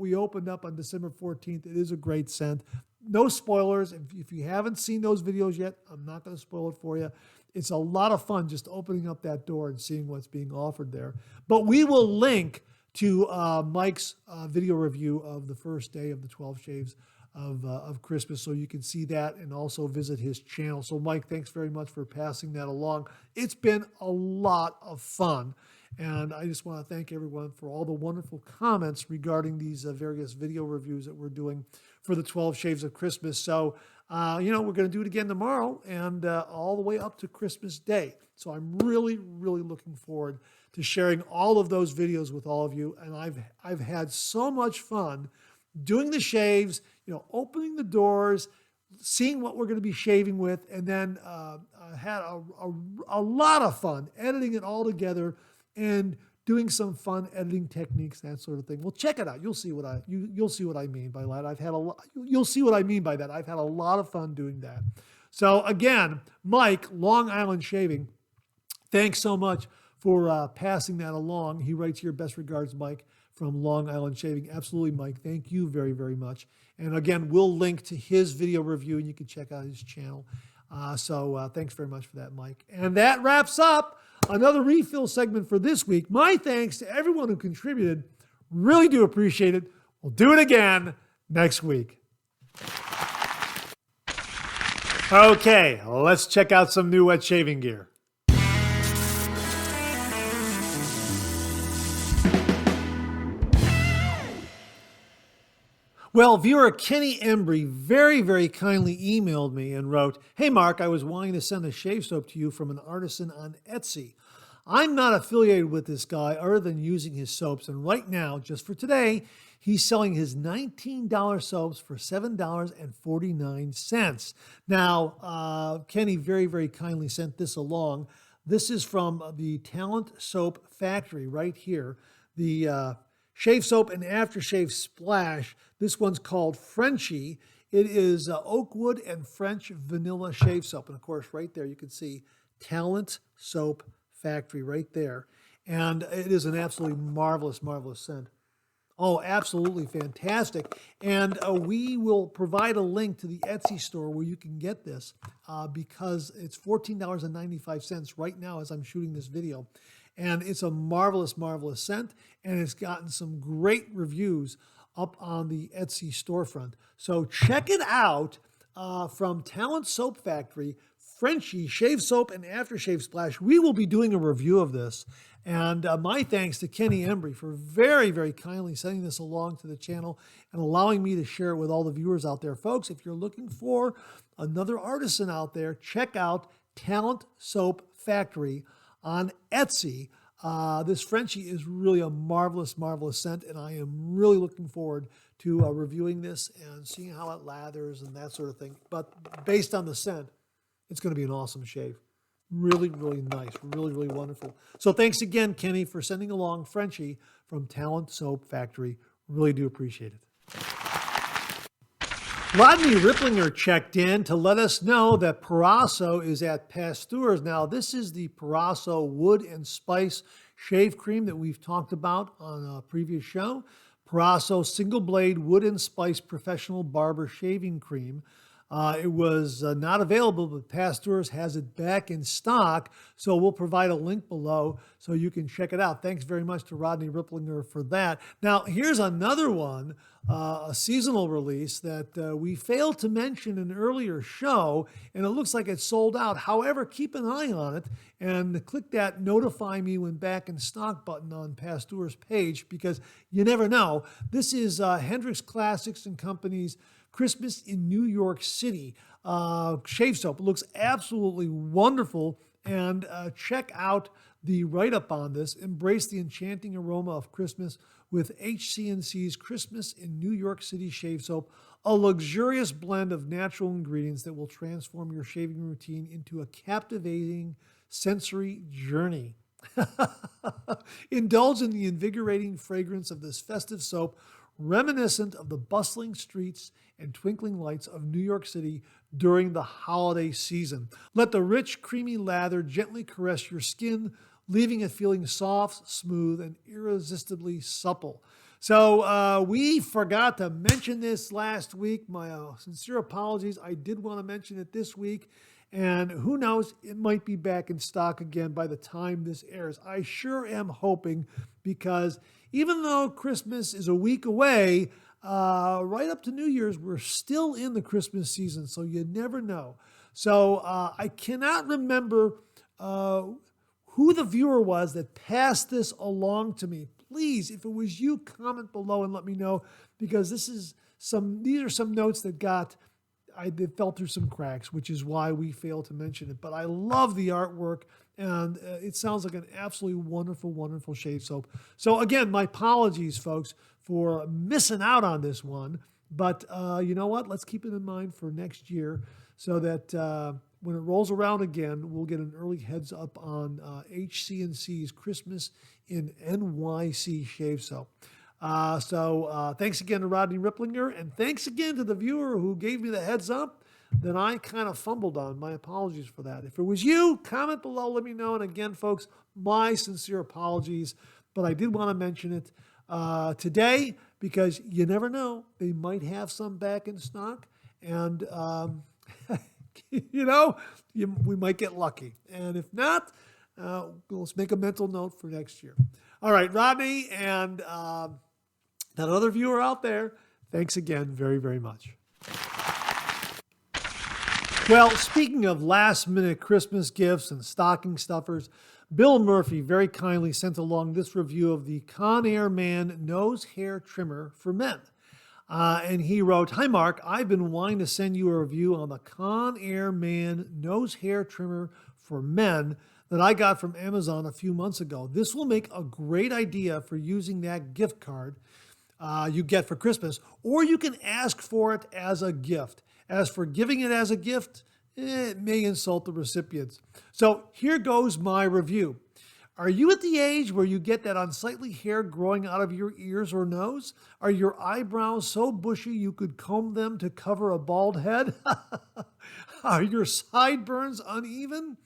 we opened up on December 14th. It is a great scent. No spoilers. If you haven't seen those videos yet, I'm not going to spoil it for you. It's a lot of fun just opening up that door and seeing what's being offered there. But we will link to Mike's video review of the first day of the 12 shaves of Christmas, so you can see that and also visit his channel. So Mike, thanks very much for passing that along. It's been a lot of fun. And I just want to thank everyone for all the wonderful comments regarding these various video reviews that we're doing for the 12 Shaves of Christmas. So, we're going to do it again tomorrow and all the way up to Christmas Day. So I'm really, really looking forward to sharing all of those videos with all of you. And I've had so much fun doing the shaves, opening the doors, seeing what we're going to be shaving with, and then I had a lot of fun editing it all together and doing some fun editing techniques, that sort of thing. Well, check it out. You'll see what I mean by that. You'll see what I mean by that. I've had a lot of fun doing that. So again, Mike, Long Island Shaving, thanks so much for passing that along. He writes here, best regards, Mike, from Long Island Shaving. Absolutely, Mike. Thank you very, very much. And again, we'll link to his video review, and you can check out his channel. So thanks very much for that, Mike. And that wraps up another refill segment for this week. My thanks to everyone who contributed. Really do appreciate it. We'll do it again next week. Okay, let's check out some new wet shaving gear. Well, viewer Kenny Embry very, very kindly emailed me and wrote, "Hey Mark, I was wanting to send a shave soap to you from an artisan on Etsy. I'm not affiliated with this guy other than using his soaps, and right now, just for today, he's selling his $19 soaps for $7.49. Now, Kenny very, very kindly sent this along. This is from the Talent Soap Factory right here. The Shave Soap and Aftershave Splash. This one's called Frenchy. It is oak wood and French vanilla shave soap. And of course, right there, you can see Talent Soap Factory right there. And it is an absolutely marvelous, marvelous scent. Oh, absolutely fantastic. And we will provide a link to the Etsy store where you can get this because it's $14.95 right now as I'm shooting this video. And it's a marvelous, marvelous scent, and it's gotten some great reviews up on the Etsy storefront. So check it out from Talent Soap Factory, Frenchy Shave Soap and Aftershave Splash. We will be doing a review of this. And my thanks to Kenny Embry for very, very kindly sending this along to the channel and allowing me to share it with all the viewers out there. Folks, if you're looking for another artisan out there, check out Talent Soap Factory on Etsy. This Frenchy is really a marvelous, marvelous scent, and I am really looking forward to reviewing this and seeing how it lathers and that sort of thing. But based on the scent, it's going to be an awesome shave. Really, really nice. Really, really wonderful. So thanks again, Kenny, for sending along Frenchy from Talent Soap Factory. Really do appreciate it. Rodney Ripplinger checked in to let us know that Proraso is at Pasteur's. Now, this is the Proraso Wood and Spice Shave Cream that we've talked about on a previous show. Proraso Single Blade Wood and Spice Professional Barber Shaving Cream. It was not available, but Pasteur's has it back in stock, so we'll provide a link below so you can check it out. Thanks very much to Rodney Ripplinger for that. Now, here's another one, a seasonal release that we failed to mention in an earlier show, and it looks like it's sold out. However, keep an eye on it and click that notify me when back in stock button on Pasteur's page because you never know. This is Hendrix Classics and Company's Christmas in New York City shave soap. It looks absolutely wonderful. And check out the write-up on this. Embrace the enchanting aroma of Christmas with HC&C's Christmas in New York City shave soap, a luxurious blend of natural ingredients that will transform your shaving routine into a captivating sensory journey. Indulge in the invigorating fragrance of this festive soap, reminiscent of the bustling streets and twinkling lights of New York City during the holiday season. Let the rich, creamy lather gently caress your skin, leaving it feeling soft, smooth, and irresistibly supple. So we forgot to mention this last week. My sincere apologies. I did want to mention it this week. And who knows, it might be back in stock again by the time this airs. I sure am hoping because even though Christmas is a week away, right up to New Year's, we're still in the Christmas season, so you never know. So I cannot remember who the viewer was that passed this along to me. Please, if it was you, comment below and let me know because these are some notes that fell through some cracks, which is why we failed to mention it. But I love the artwork, and it sounds like an absolutely wonderful, wonderful shave soap. So again, my apologies, folks, for missing out on this one. But you know what? Let's keep it in mind for next year so that when it rolls around again, we'll get an early heads up on HC&C's Christmas in NYC shave soap. So thanks again to Rodney Ripplinger, and thanks again to the viewer who gave me the heads up then I kind of fumbled on. My apologies for that. If it was you, comment below, let me know. And again, folks, my sincere apologies, but I did want to mention it today because you never know. They might have some back in stock, and we might get lucky. And if not, let's make a mental note for next year. All right, Rodney and that other viewer out there, thanks again very, very much. Well, speaking of last-minute Christmas gifts and stocking stuffers, Bill Murphy very kindly sent along this review of the Conair Man Nose Hair Trimmer for Men. And he wrote, "Hi, Mark. I've been wanting to send you a review on the Conair Man Nose Hair Trimmer for Men that I got from Amazon a few months ago. This will make a great idea for using that gift card you get for Christmas, or you can ask for it as a gift. As for giving it as a gift, it may insult the recipients. So here goes my review. Are you at the age where you get that unsightly hair growing out of your ears or nose? Are your eyebrows so bushy you could comb them to cover a bald head? Are your sideburns uneven?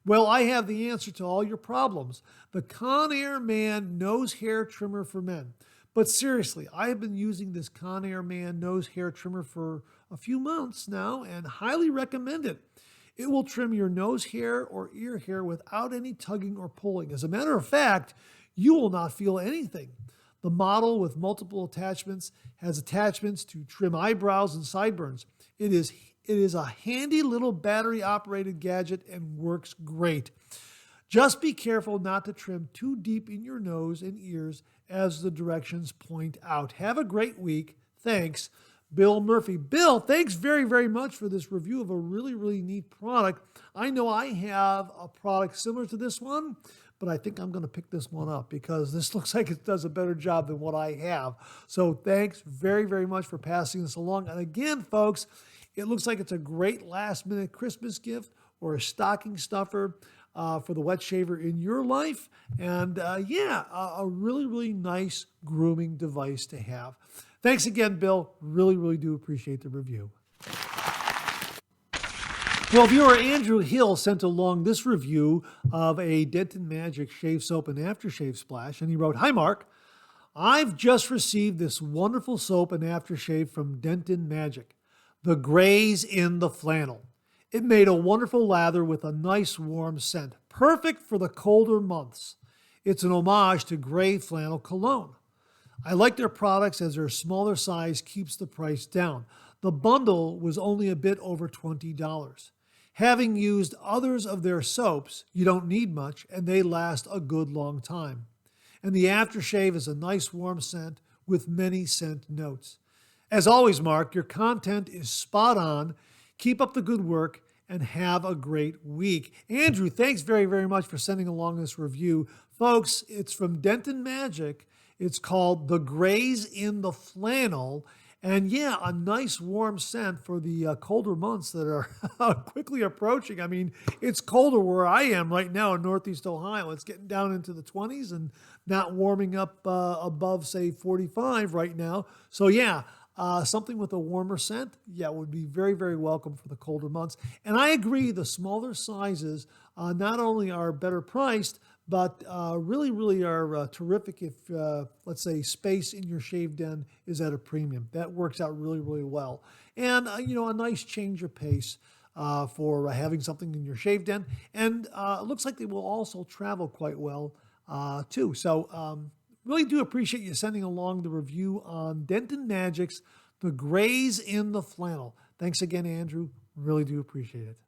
Well, I have the answer to all your problems. The Conair Man Nose Hair Trimmer for Men. But seriously, I have been using this Conair Man Nose Hair Trimmer for a few months now and highly recommend it. It will trim your nose hair or ear hair without any tugging or pulling. As a matter of fact, you will not feel anything. The model with multiple attachments has attachments to trim eyebrows and sideburns. It is a handy little battery-operated gadget and works great. Just be careful not to trim too deep in your nose and ears as the directions point out. Have a great week. Thanks, Bill Murphy." Bill, thanks very, very much for this review of a really, really neat product. I know I have a product similar to this one, but I think I'm going to pick this one up because this looks like it does a better job than what I have. So thanks very, very much for passing this along. And again, folks, it looks like it's a great last-minute Christmas gift or a stocking stuffer for the wet shaver in your life. And a really, really nice grooming device to have. Thanks again, Bill. Really, really do appreciate the review. Well, viewer Andrew Hill sent along this review of a Denton Majik shave soap and aftershave splash, and he wrote, "Hi, Mark. I've just received this wonderful soap and aftershave from Denton Majik, the Grays in the Flannel. It made a wonderful lather with a nice warm scent, perfect for the colder months. It's an homage to Gray Flannel Cologne. I like their products as their smaller size keeps the price down. The bundle was only a bit over $20. Having used others of their soaps, you don't need much, and they last a good long time. And the aftershave is a nice warm scent with many scent notes. As always, Mark, your content is spot on. Keep up the good work and have a great week." Andrew, thanks very, very much for sending along this review. Folks, it's from Denton Majik. It's called The Grays in the Flannel. And yeah, a nice warm scent for the colder months that are quickly approaching. I mean, it's colder where I am right now in Northeast Ohio. It's getting down into the 20s and not warming up above, say, 45 right now. So yeah, something with a warmer scent, would be very, very welcome for the colder months. And I agree, the smaller sizes not only are better priced, but really, really are terrific if, let's say, space in your shave den is at a premium. That works out really, really well. And, a nice change of pace for having something in your shave den. And it looks like they will also travel quite well, too. So really do appreciate you sending along the review on Denton Majik's The Grays in the Flannel. Thanks again, Andrew. Really do appreciate it.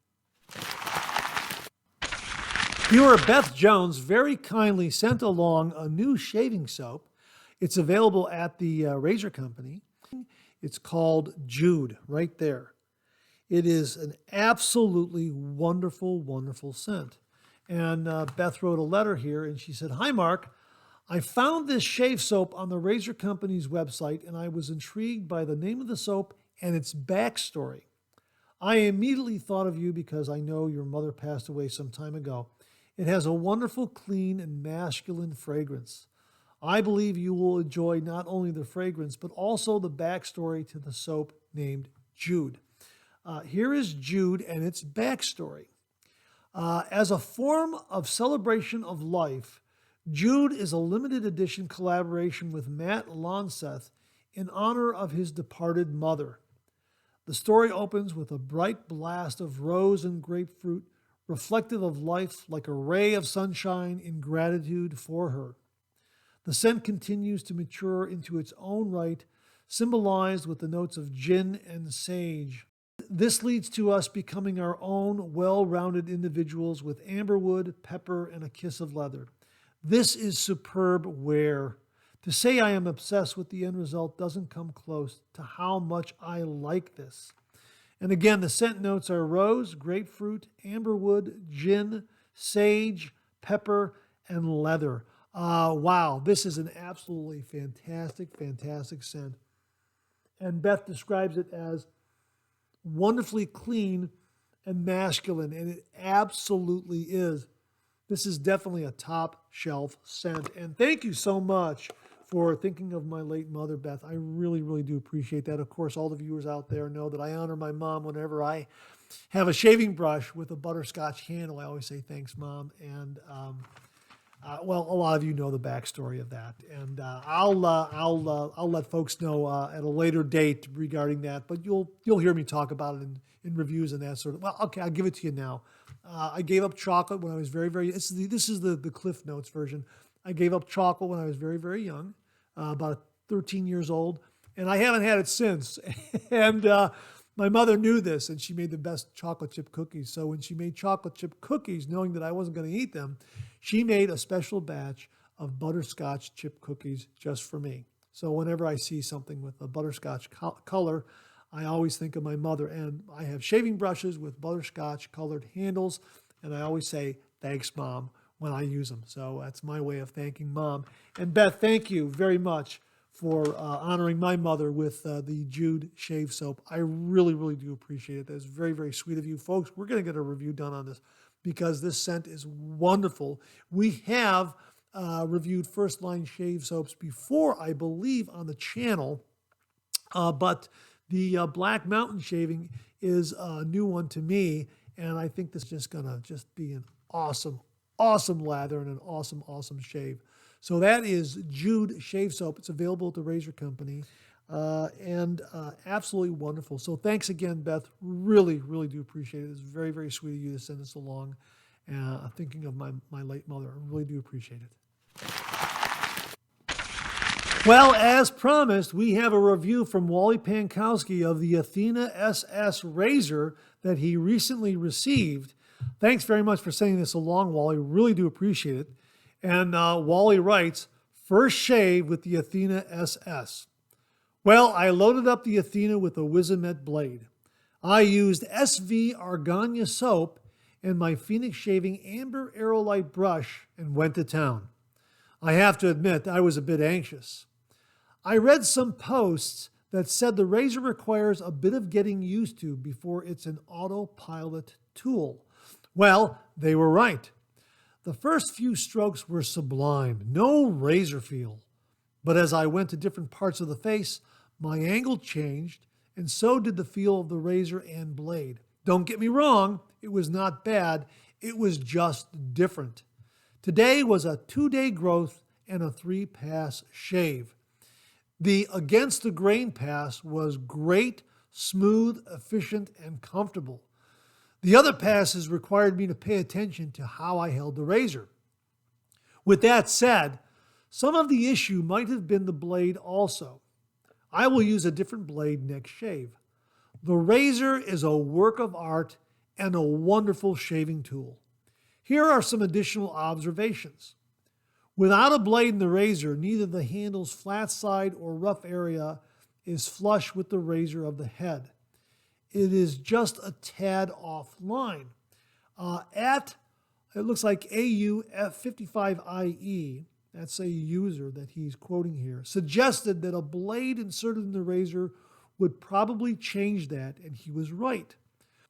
Viewer Beth Jones very kindly sent along a new shaving soap. It's available at the Razor Company. It's called Jude, right there. It is an absolutely wonderful, wonderful scent. And Beth wrote a letter here, and she said, "Hi, Mark. I found this shave soap on the Razor Company's website, and I was intrigued by the name of the soap and its backstory. I immediately thought of you because I know your mother passed away some time ago. It has a wonderful, clean, and masculine fragrance. I believe you will enjoy not only the fragrance, but also the backstory to the soap named Jude." Here is Jude and its backstory. As a form of celebration of life, Jude is a limited edition collaboration with Matt Lonseth in honor of his departed mother. The story opens with a bright blast of rose and grapefruit, reflective of life like a ray of sunshine in gratitude for her. The scent continues to mature into its own right, symbolized with the notes of gin and sage. This leads to us becoming our own well-rounded individuals with amberwood, pepper, and a kiss of leather. This is superb wear. To say I am obsessed with the end result doesn't come close to how much I like this. And again, the scent notes are rose, grapefruit, amberwood, gin, sage, pepper, and leather. Wow, this is an absolutely fantastic, fantastic scent. And Beth describes it as wonderfully clean and masculine, and it absolutely is. This is definitely a top shelf scent. And thank you so much for thinking of my late mother, Beth. I really, really do appreciate that. Of course, all the viewers out there know that I honor my mom whenever I have a shaving brush with a butterscotch handle. I always say, thanks, Mom. And well, a lot of you know the backstory of that, and I'll let folks know at a later date regarding that. But you'll hear me talk about it in reviews and that sort of. Well, okay, I'll give it to you now. I gave up chocolate when I was very, very. This is the Cliff Notes version. I gave up chocolate when I was very, very young, about 13 years old, and I haven't had it since. And my mother knew this, and she made the best chocolate chip cookies. So when she made chocolate chip cookies, knowing that I wasn't going to eat them, she made a special batch of butterscotch chip cookies just for me. So whenever I see something with a butterscotch color, I always think of my mother. And I have shaving brushes with butterscotch colored handles, and I always say, thanks, Mom, when I use them. So that's my way of thanking Mom. And Beth, thank you very much for honoring my mother with the Jude shave soap. I really, really do appreciate it. That's very, very sweet of you. Folks, we're going to get a review done on this because this scent is wonderful. We have reviewed First Line shave soaps before, I believe, on the channel, but the Black Mountain shaving is a new one to me, and I think this is just going to just be an awesome, awesome lather and an awesome, awesome shave. So that is Jude Shave Soap. It's available at the Razor Company and absolutely wonderful. So thanks again, Beth. Really, really do appreciate it. It's very, very sweet of you to send this along. Thinking of my late mother. I really do appreciate it. Well, as promised, we have a review from Wally Pankowski of the Athena SS Razor that he recently received. Thanks very much for sending this along, Wally. Really do appreciate it. And Wally writes, first shave with the Athena SS. Well, I loaded up the Athena with a Wizamet blade. I used SV Argania soap and my Phoenix Shaving Amber Aerolite brush and went to town. I have to admit, I was a bit anxious. I read some posts that said the razor requires a bit of getting used to before it's an autopilot tool. Well, they were right. The first few strokes were sublime, no razor feel. But as I went to different parts of the face, my angle changed, and so did the feel of the razor and blade. Don't get me wrong, it was not bad, it was just different. Today was a 2-day growth and a 3-pass shave. The against the grain pass was great, smooth, efficient, and comfortable. The other passes required me to pay attention to how I held the razor. With that said, some of the issue might have been the blade also. I will use a different blade next shave. The razor is a work of art and a wonderful shaving tool. Here are some additional observations. Without a blade in the razor, neither the handle's flat side or rough area is flush with the razor of the head. It is just a tad offline. It looks like AU55IE, that's a user that he's quoting here, suggested that a blade inserted in the razor would probably change that, and he was right.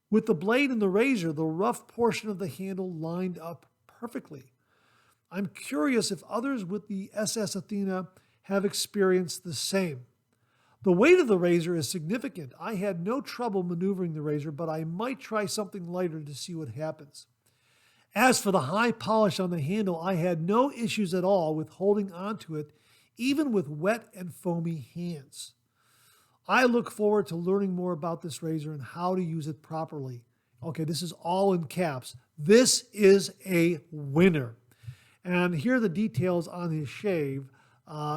With the blade in the razor, the rough portion of the handle lined up perfectly. I'm curious if others with the SS Athena have experienced the same. The weight of the razor is significant. I had no trouble maneuvering the razor, but I might try something lighter to see what happens. As for the high polish on the handle, I had no issues at all with holding onto it, even with wet and foamy hands. I look forward to learning more about this razor and how to use it properly. Okay, this is all in caps. This is a winner. And here are the details on his shave.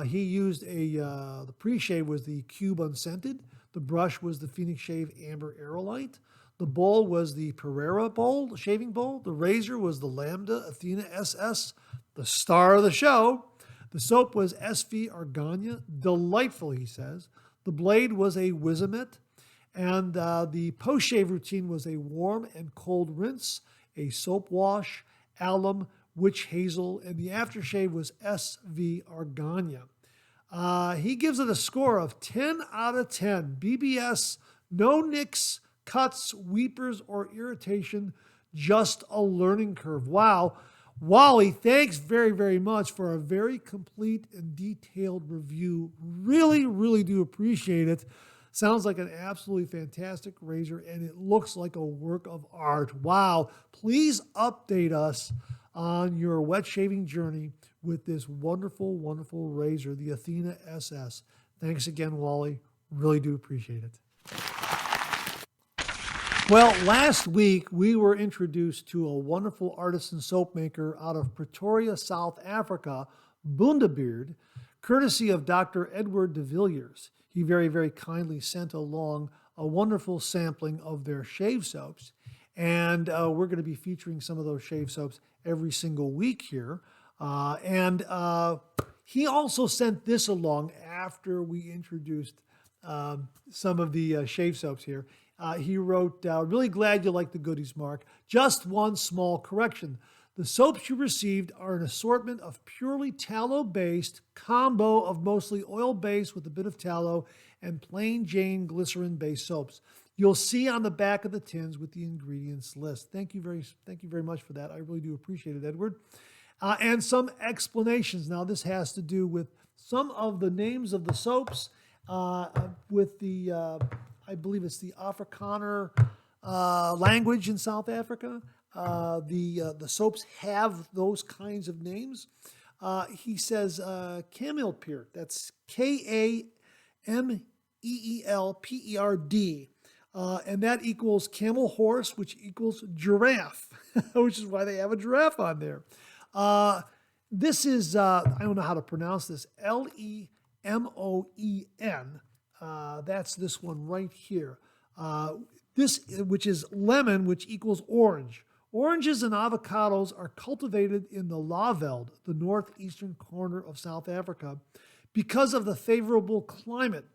He used the pre-shave was the Cube Unscented. The brush was the Phoenix Shave Amber Aerolite. The bowl was the Proraso bowl, shaving bowl. The razor was the Lambda Athena SS, the star of the show. The soap was SV Argania, delightful, he says. The blade was a Wizamet. And the post-shave routine was a warm and cold rinse, a soap wash, alum, witch hazel, and the aftershave was SV Argania. He gives it a score of 10 out of 10. BBS, no nicks, cuts, weepers, or irritation, just a learning curve. Wow. Wally, thanks very, very much for a very complete and detailed review. Really, really do appreciate it. Sounds like an absolutely fantastic razor, and it looks like a work of art. Wow. Please update us on your wet shaving journey with this wonderful, wonderful razor, the Athena SS. Thanks again, Wally. Really do appreciate it. Well, last week we were introduced to a wonderful artisan soap maker out of Pretoria, South Africa, Bundubeard, courtesy of Dr. Edward de Villiers. He very, very kindly sent along a wonderful sampling of their shave soaps. And we're going to be featuring some of those shave soaps every single week here. He also sent this along after we introduced some of the shave soaps here. He wrote, really glad you like the goodies, Mark. Just one small correction. The soaps you received are an assortment of purely tallow-based combo of mostly oil-based with a bit of tallow and plain Jane glycerin-based soaps. You'll see on the back of the tins with the ingredients list. Thank you very much for that. I really do appreciate it, Edward. And some explanations. Now, this has to do with some of the names of the soaps with the, I believe it's the Afrikaner language in South Africa. The soaps have those kinds of names. He says Camelpeard. That's Kameelpeerd. And that equals camel horse, which equals giraffe, which is why they have a giraffe on there. This is, I don't know how to pronounce this, Lemoen. That's this one right here. This, which is lemon, which equals orange. Oranges and avocados are cultivated in the Laveld, the northeastern corner of South Africa, because of the favorable climate.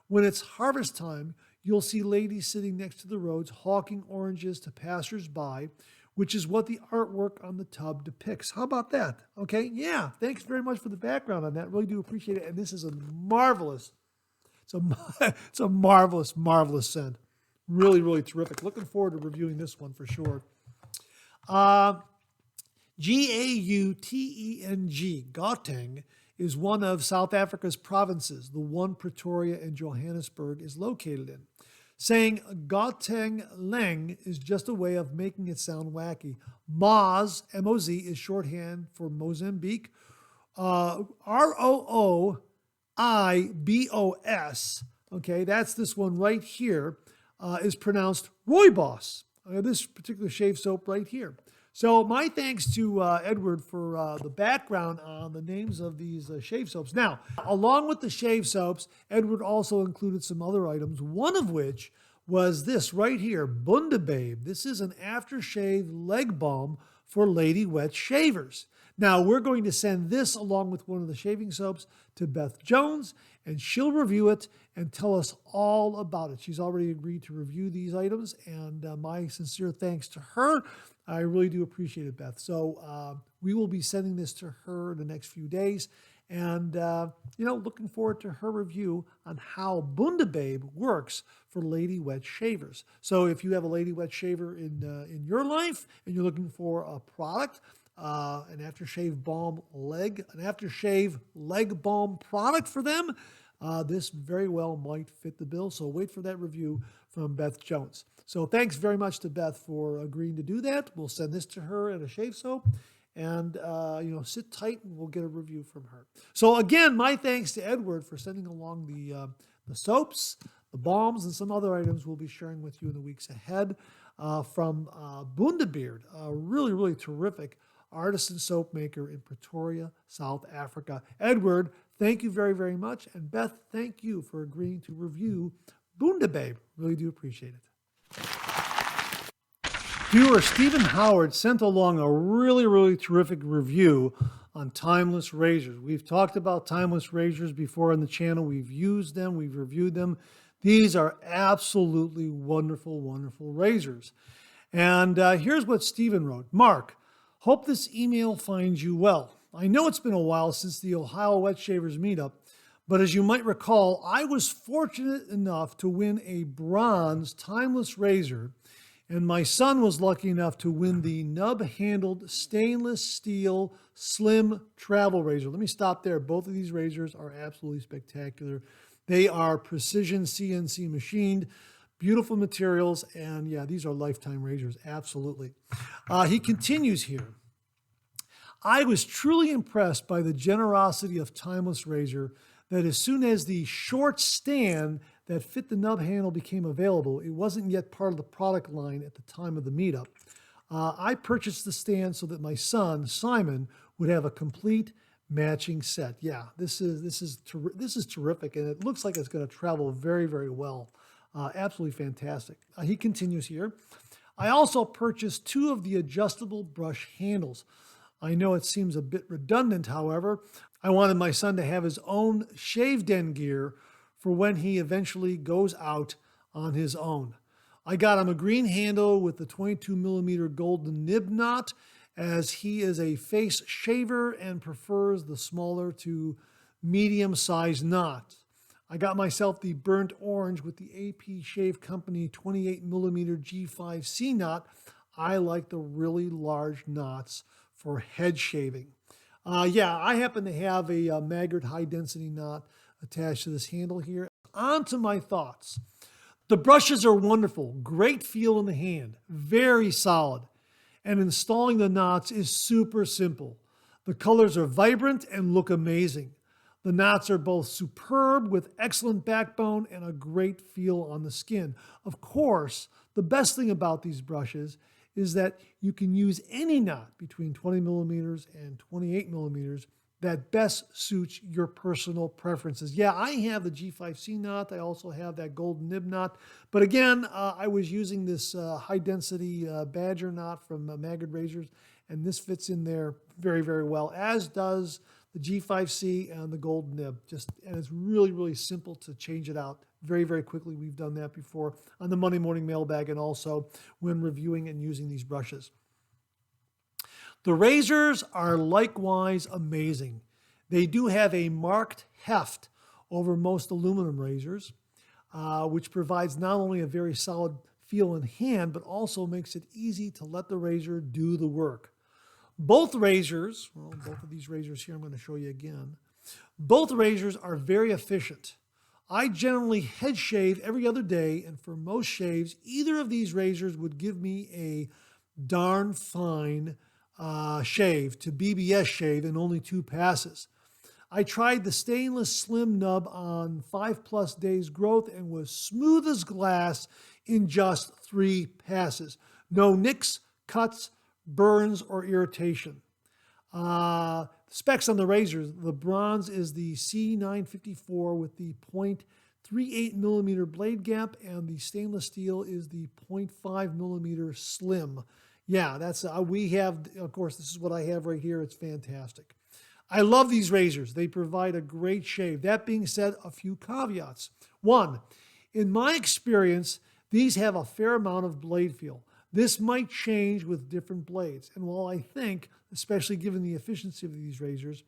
When it's harvest time, you'll see ladies sitting next to the roads hawking oranges to passers-by, which is what the artwork on the tub depicts. How about that? Okay, yeah, thanks very much for the background on that. Really do appreciate it. And this is a marvelous, it's a marvelous, marvelous scent. Really, really terrific. Looking forward to reviewing this one for sure. Gauteng, Gauteng, is one of South Africa's provinces, the one Pretoria and Johannesburg is located in. Saying Gauteng Leng is just a way of making it sound wacky. Moz, M-O-Z, is shorthand for Mozambique. R-O-O-I-B-O-S, okay, that's this one right here, is pronounced Rooibos. This particular shave soap right here. So my thanks to Edward for the background on the names of these shave soaps. Now, along with the shave soaps, Edward also included some other items, one of which was this right here, Bundubeard. This is an aftershave leg balm for lady wet shavers. Now, we're going to send this along with one of the shaving soaps to Beth Jones, and she'll review it and tell us all about it. She's already agreed to review these items, and my sincere thanks to her. I really do appreciate it, Beth. So we will be sending this to her in the next few days, and looking forward to her review on how Bundubeard works for lady wet shavers. So if you have a lady wet shaver in your life and you're looking for a product, an aftershave leg balm product for them, this very well might fit the bill. So wait for that review from Beth Jones. So thanks very much to Beth for agreeing to do that. We'll send this to her in a shave soap. And, sit tight and we'll get a review from her. So again, my thanks to Edward for sending along the soaps, the balms, and some other items we'll be sharing with you in the weeks ahead from Bundubeard, a really, really terrific artisan soap maker in Pretoria, South Africa. Edward, thank you very, very much. And Beth, thank you for agreeing to review Bundubeard. Really do appreciate it. Viewer Stephen Howard sent along a really, really terrific review on timeless razors. We've talked about timeless razors before on the channel. We've used them. We've reviewed them. These are absolutely wonderful, wonderful razors. And here's what Stephen wrote. Mark, hope this email finds you well. I know it's been a while since the Ohio Wet Shavers meetup, but as you might recall, I was fortunate enough to win a bronze timeless razor, and my son was lucky enough to win the nub-handled stainless steel slim travel razor. Let me stop there. Both of these razors are absolutely spectacular. They are precision CNC machined, beautiful materials, and yeah, these are lifetime razors, absolutely. He continues here. I was truly impressed by the generosity of Timeless Razor that as soon as the short stand that fit the nub handle became available, it wasn't yet part of the product line at the time of the meetup. I purchased the stand so that my son, Simon, would have a complete matching set. Yeah, this is terrific, and it looks like it's going to travel very, very well. Absolutely fantastic. He continues here. I also purchased 2 of the adjustable brush handles. I know it seems a bit redundant, however. I wanted my son to have his own shave den gear for when he eventually goes out on his own. I got him a green handle with the 22 millimeter golden nib knot, as he is a face shaver and prefers the smaller to medium-sized knot. I got myself the burnt orange with the AP Shave Company 28 millimeter G5C knot. I like the really large knots for head shaving. Yeah, I happen to have a Maggard high-density knot attached to this handle here. On to my thoughts. The brushes are wonderful, great feel in the hand, very solid, and installing the knots is super simple. The colors are vibrant and look amazing. The knots are both superb with excellent backbone and a great feel on the skin. Of course, the best thing about these brushes is that you can use any knot between 20 millimeters and 28 millimeters that best suits your personal preferences. Yeah, I have the G5C knot. I also have that golden nib knot. But again, I was using this high-density badger knot from Maggard Razors, and this fits in there very, very well, as does the G5C and the golden nib. And it's really, really simple to change it out very, very quickly. We've done that before on the Monday Morning Mailbag and also when reviewing and using these brushes. The razors are likewise amazing. They do have a marked heft over most aluminum razors, which provides not only a very solid feel in hand, but also makes it easy to let the razor do the work. Both razors, well, both of these razors here, I'm going to show you again. Both razors are very efficient. I generally head shave every other day, and for most shaves, either of these razors would give me a darn fine shave to BBS shave in only 2 passes. I tried the stainless slim nub on 5+ days growth and was smooth as glass in just 3 passes. No nicks, cuts, burns, or irritation. Specs on the razors: the bronze is the C954 with the 0.38 millimeter blade gap, and the stainless steel is the 0.5 millimeter slim. Yeah, that's we have, of course, this is what I have right here. It's fantastic. I love these razors. They provide a great shave. That being said, a few caveats. 1, in my experience, these have a fair amount of blade feel. This might change with different blades. And while I think, especially given the efficiency of these razors,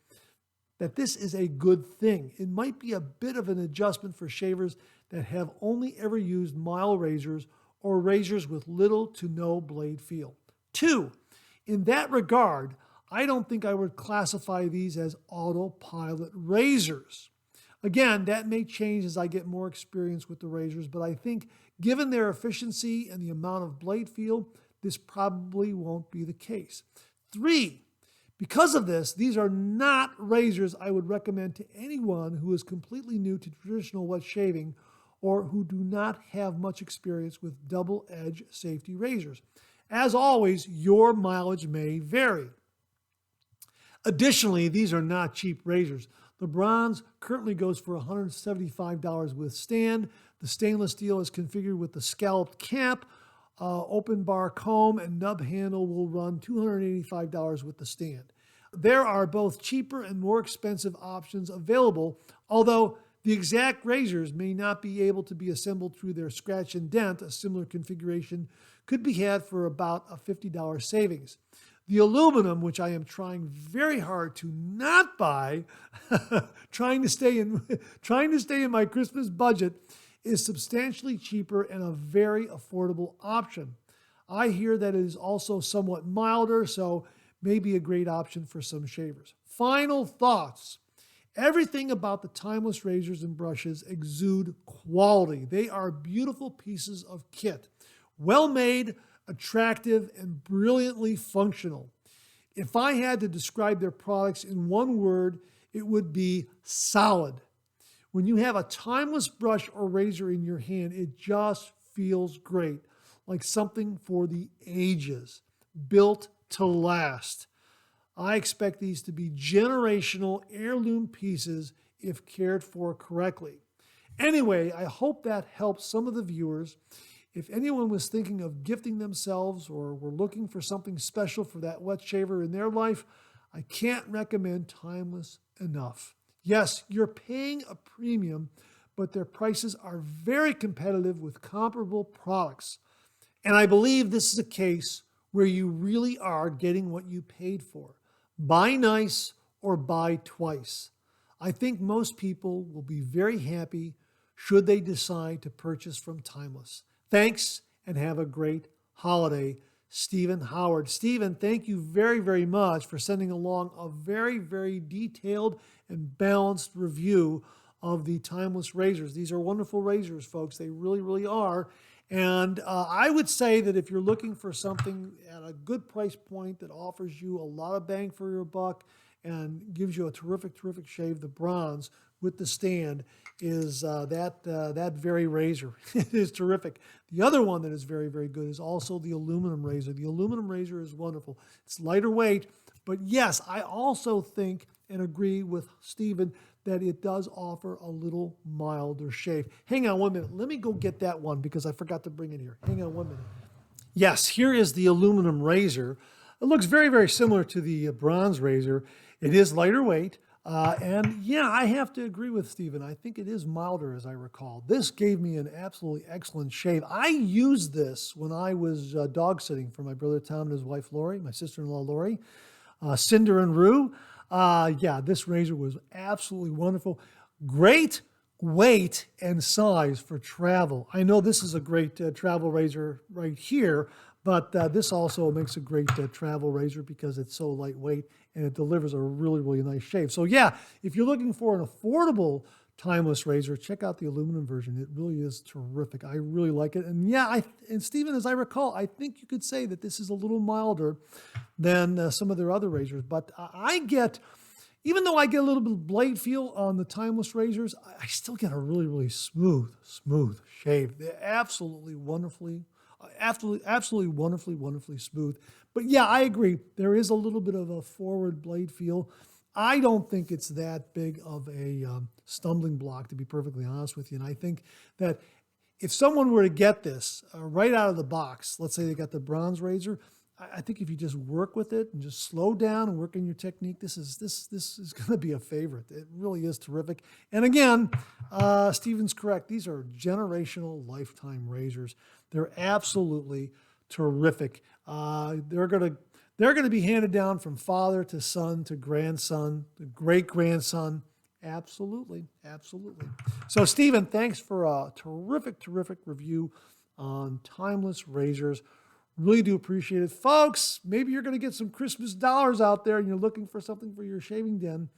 that this is a good thing, it might be a bit of an adjustment for shavers that have only ever used mile razors or razors with little to no blade feel. 2, in that regard, I don't think I would classify these as autopilot razors. Again, that may change as I get more experience with the razors, but I think given their efficiency and the amount of blade feel, this probably won't be the case. 3, because of this, these are not razors I would recommend to anyone who is completely new to traditional wet shaving or who do not have much experience with double-edge safety razors. As always, your mileage may vary. Additionally, these are not cheap razors. The bronze currently goes for $175 with stand. The stainless steel is configured with the scalloped cap, open bar comb, and nub handle will run $285 with the stand. There are both cheaper and more expensive options available, although the exact razors may not be able to be assembled through their scratch and dent. A similar configuration could be had for about a $50 savings. The aluminum, which I am trying very hard to not buy, trying to stay in my Christmas budget, is substantially cheaper and a very affordable option. I hear that it is also somewhat milder, so may be a great option for some shavers. Final thoughts. Everything about the timeless razors and brushes exude quality. They are beautiful pieces of kit. Well made, attractive, and brilliantly functional. If I had to describe their products in one word, it would be solid. When you have a timeless brush or razor in your hand, it just feels great, like something for the ages, built to last. I expect these to be generational heirloom pieces if cared for correctly. Anyway, I hope that helps some of the viewers. If anyone was thinking of gifting themselves or were looking for something special for that wet shaver in their life, I can't recommend Timeless enough. Yes, you're paying a premium, but their prices are very competitive with comparable products. And I believe this is a case where you really are getting what you paid for. Buy nice or buy twice. I think most people will be very happy should they decide to purchase from Timeless. Thanks, and have a great holiday. Stephen Howard. Stephen, thank you very, very much for sending along a very, very detailed and balanced review of the Timeless razors. These are wonderful razors, folks. They really, really are. And I would say that if you're looking for something at a good price point that offers you a lot of bang for your buck and gives you a terrific, terrific shave, the bronze with the stand is that very razor. It is terrific. The other one that is very, very good is also the aluminum razor. The aluminum razor is wonderful. It's lighter weight, but yes, I also think and agree with Stephen that it does offer a little milder shave. Hang on 1 minute. Let me go get that one because I forgot to bring it here. Hang on 1 minute. Yes, here is the aluminum razor. It looks very, very similar to the bronze razor. It is lighter weight. And yeah, I have to agree with Stephen. I think it is milder, as I recall. This gave me an absolutely excellent shave. I used this when I was dog sitting for my brother Tom and his wife Lori, my sister-in-law Lori, Cinder and Rue. Yeah, this razor was absolutely wonderful. Great weight and size for travel. I know this is a great travel razor right here, but this also makes a great travel razor because it's so lightweight and it delivers a really, really nice shave. So yeah, if you're looking for an affordable Timeless razor, check out the aluminum version. It really is terrific. I really like it. And yeah, and Stephen, as I recall, I think you could say that this is a little milder than some of their other razors. But even though I get a little bit of blade feel on the Timeless razors, I still get a really, really smooth shave. They're absolutely wonderfully wonderfully smooth. But yeah, I agree. There is a little bit of a forward blade feel. I don't think it's that big of a stumbling block, to be perfectly honest with you. And I think that if someone were to get this right out of the box, let's say they got the bronze razor, I think if you just work with it and just slow down and work on your technique, this is going to be a favorite. It really is terrific. And again, Stephen's correct. These are generational lifetime razors. They're absolutely terrific. They're going to be handed down from father to son to grandson to great-grandson. Absolutely. So, Stephen, thanks for a terrific review on Timeless razors. Really do appreciate it. Folks, maybe you're going to get some Christmas dollars out there and you're looking for something for your shaving den.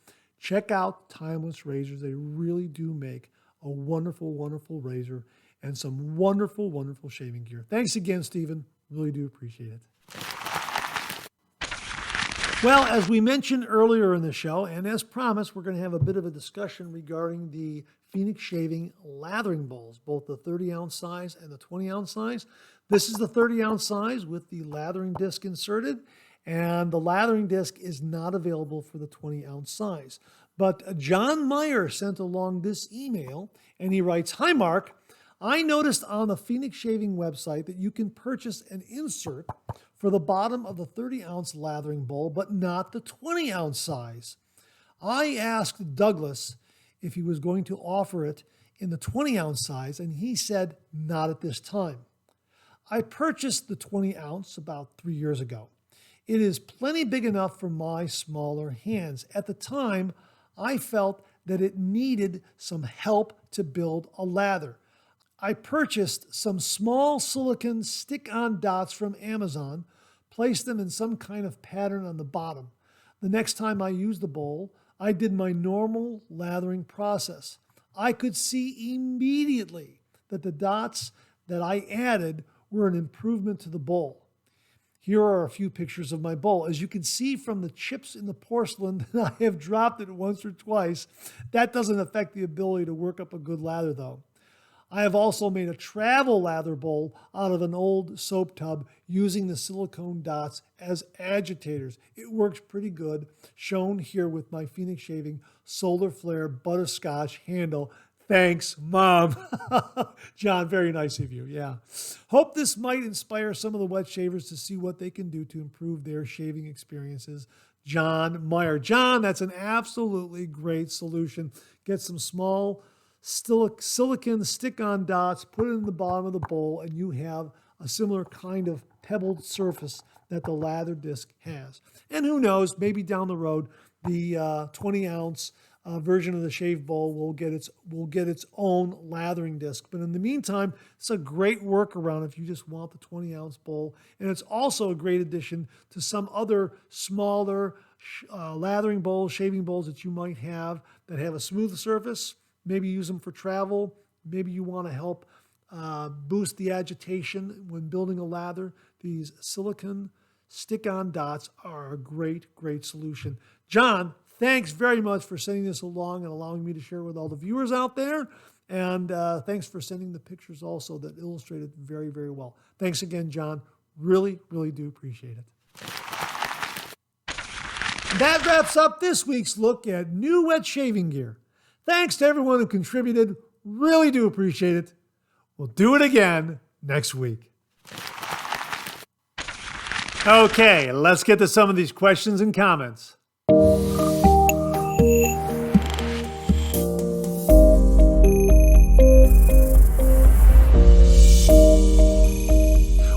check out Timeless Razors. They really do make a wonderful, wonderful razor and some wonderful, wonderful shaving gear. Thanks again, Stephen. Really do appreciate it. Well, as we mentioned earlier in the show, and as promised, we're going to have a bit of a discussion regarding the Phoenix Shaving lathering bowls, both the 30-ounce size and the 20-ounce size. This is the 30-ounce size with the lathering disc inserted, and the lathering disc is not available for the 20-ounce size. But John Meyer sent along this email, and he writes, "Hi, Mark. I noticed on the Phoenix Shaving website that you can purchase an insert for the bottom of the 30-ounce lathering bowl, but not the 20-ounce size. I asked Douglas if he was going to offer it in the 20-ounce size, and he said not at this time. I purchased the 20-ounce about 3 years ago. It is plenty big enough for my smaller hands. At the time, I felt that it needed some help to build a lather. I purchased some small silicone stick-on dots from Amazon, placed them in some kind of pattern on the bottom. The next time I used the bowl, I did my normal lathering process. I could see immediately that the dots that I added were an improvement to the bowl. Here are a few pictures of my bowl. As you can see from the chips in the porcelain, I have dropped it once or twice. That doesn't affect the ability to work up a good lather, though. I have also made a travel lather bowl out of an old soap tub using the silicone dots as agitators. It works pretty good, shown here with my Phoenix Shaving Solar Flare Butterscotch handle. Thanks, Mom." John, very nice of you, yeah. Hope this might inspire some of the wet shavers to see what they can do to improve their shaving experiences. John Meyer. John, that's an absolutely great solution. Get some small silicone stick-on dots, put it in the bottom of the bowl, and you have a similar kind of pebbled surface that the lather disc has. And who knows, maybe down the road, the 20-ounce version of the shave bowl will get its own lathering disc. But in the meantime, it's a great workaround if you just want the 20-ounce bowl. And it's also a great addition to some other smaller lathering bowls, shaving bowls that you might have that have a smooth surface. Maybe use them for travel. Maybe you want to help boost the agitation when building a lather. These silicone stick-on dots are a great, great solution. John, thanks very much for sending this along and allowing me to share with all the viewers out there. And thanks for sending the pictures also that illustrate it very, very well. Thanks again, John. Really, really do appreciate it. That wraps up this week's look at new wet shaving gear. Thanks to everyone who contributed. Really do appreciate it. We'll do it again next week. Okay, let's get to some of these questions and comments.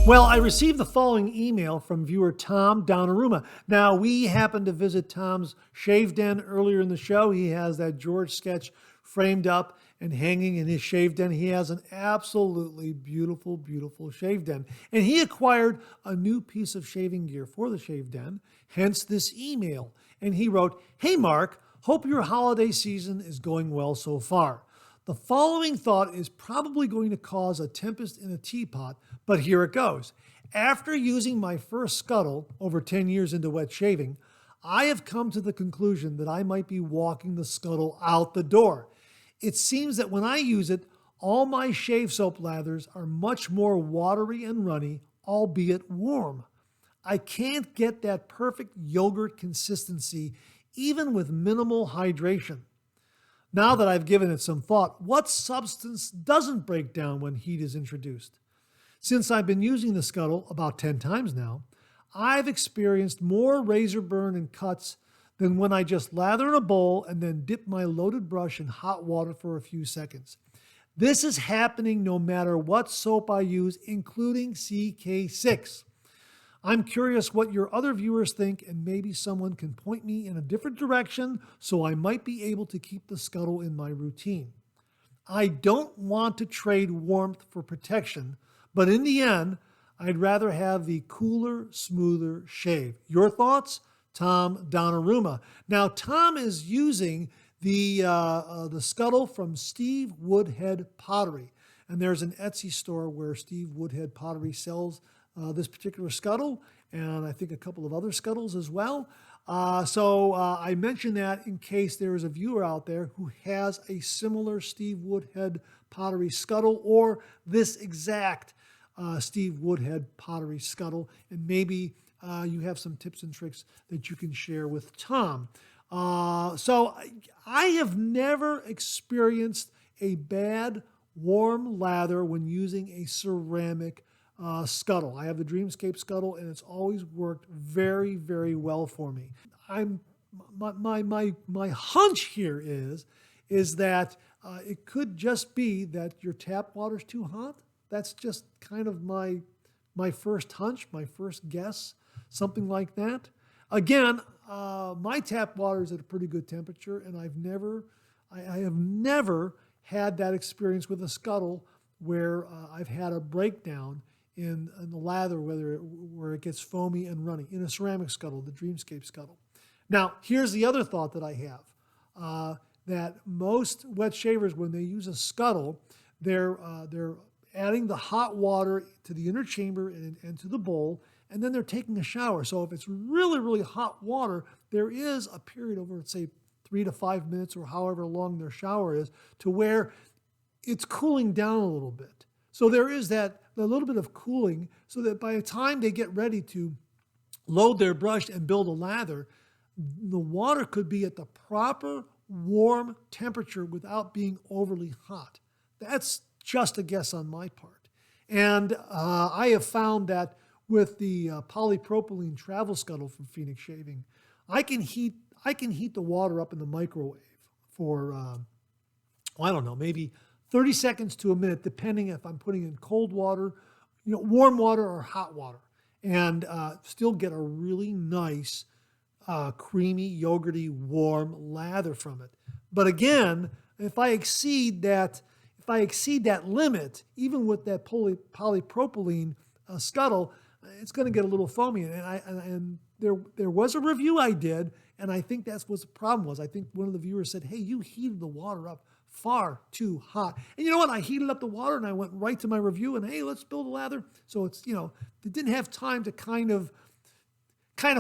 Well, I received the following email from viewer Tom Donnarumma. Now, we happened to visit Tom's shave den earlier in the show. He has that George sketch framed up and hanging in his shave den. He has an absolutely beautiful, beautiful shave den. And he acquired a new piece of shaving gear for the shave den, hence this email. And he wrote, "Hey, Mark, hope your holiday season is going well so far. The following thought is probably going to cause a tempest in a teapot, but here it goes. After using my first Scuttle over 10 years into wet shaving, I have come to the conclusion that I might be walking the Scuttle out the door. It seems that when I use it, all my shave soap lathers are much more watery and runny, albeit warm. I can't get that perfect yogurt consistency, even with minimal hydration. Now that I've given it some thought, what substance doesn't break down when heat is introduced? Since I've been using the Scuttle about 10 times now, I've experienced more razor burn and cuts than when I just lather in a bowl and then dip my loaded brush in hot water for a few seconds. This is happening no matter what soap I use, including CK6. I'm curious what your other viewers think, and maybe someone can point me in a different direction so I might be able to keep the Scuttle in my routine. I don't want to trade warmth for protection, but in the end, I'd rather have the cooler, smoother shave. Your thoughts? Tom Donnarumma. Now, Tom is using the Scuttle from Steve Woodhead Pottery. And there's an Etsy store where Steve Woodhead Pottery sells this particular Scuttle, and I think a couple of other Scuttles as well. So I mentioned that in case there is a viewer out there who has a similar Steve Woodhead Pottery Scuttle or this exact Steve Woodhead Pottery Scuttle, and maybe you have some tips and tricks that you can share with Tom. So I have never experienced a bad warm lather when using a ceramic Scuttle. I have the Dreamscape Scuttle, and it's always worked very, very well for me. My hunch here is that it could just be that your tap water's too hot. That's just kind of my first hunch, my first guess, something like that. Again, my tap water is at a pretty good temperature, and I have never had that experience with a Scuttle where I've had a breakdown in the lather, where it gets foamy and runny in a ceramic Scuttle, the Dreamscape Scuttle. Now, here's the other thought that I have, that most wet shavers, when they use a Scuttle, they're adding the hot water to the inner chamber and to the bowl, and then they're taking a shower. So if it's really, really hot water, there is a period over, let's say, 3 to 5 minutes or however long their shower is, to where it's cooling down a little bit. So there is that a little bit of cooling, so that by the time they get ready to load their brush and build a lather, the water could be at the proper warm temperature without being overly hot. That's just a guess on my part. And I have found that with the polypropylene travel Scuttle from Phoenix Shaving, I can heat the water up in the microwave for, I don't know, maybe 30 seconds to a minute, depending if I'm putting in cold water, warm water or hot water, and still get a really nice, creamy, yogurty, warm lather from it. But again, if I exceed that limit, even with that polypropylene Scuttle, it's going to get a little foamy. And there was a review I did, and I think that's what the problem was. I think one of the viewers said, "Hey, you heated the water up far too hot." And you know what? I heated up the water, and I went right to my review, and hey, let's build a lather. So it's, it didn't have time to kind of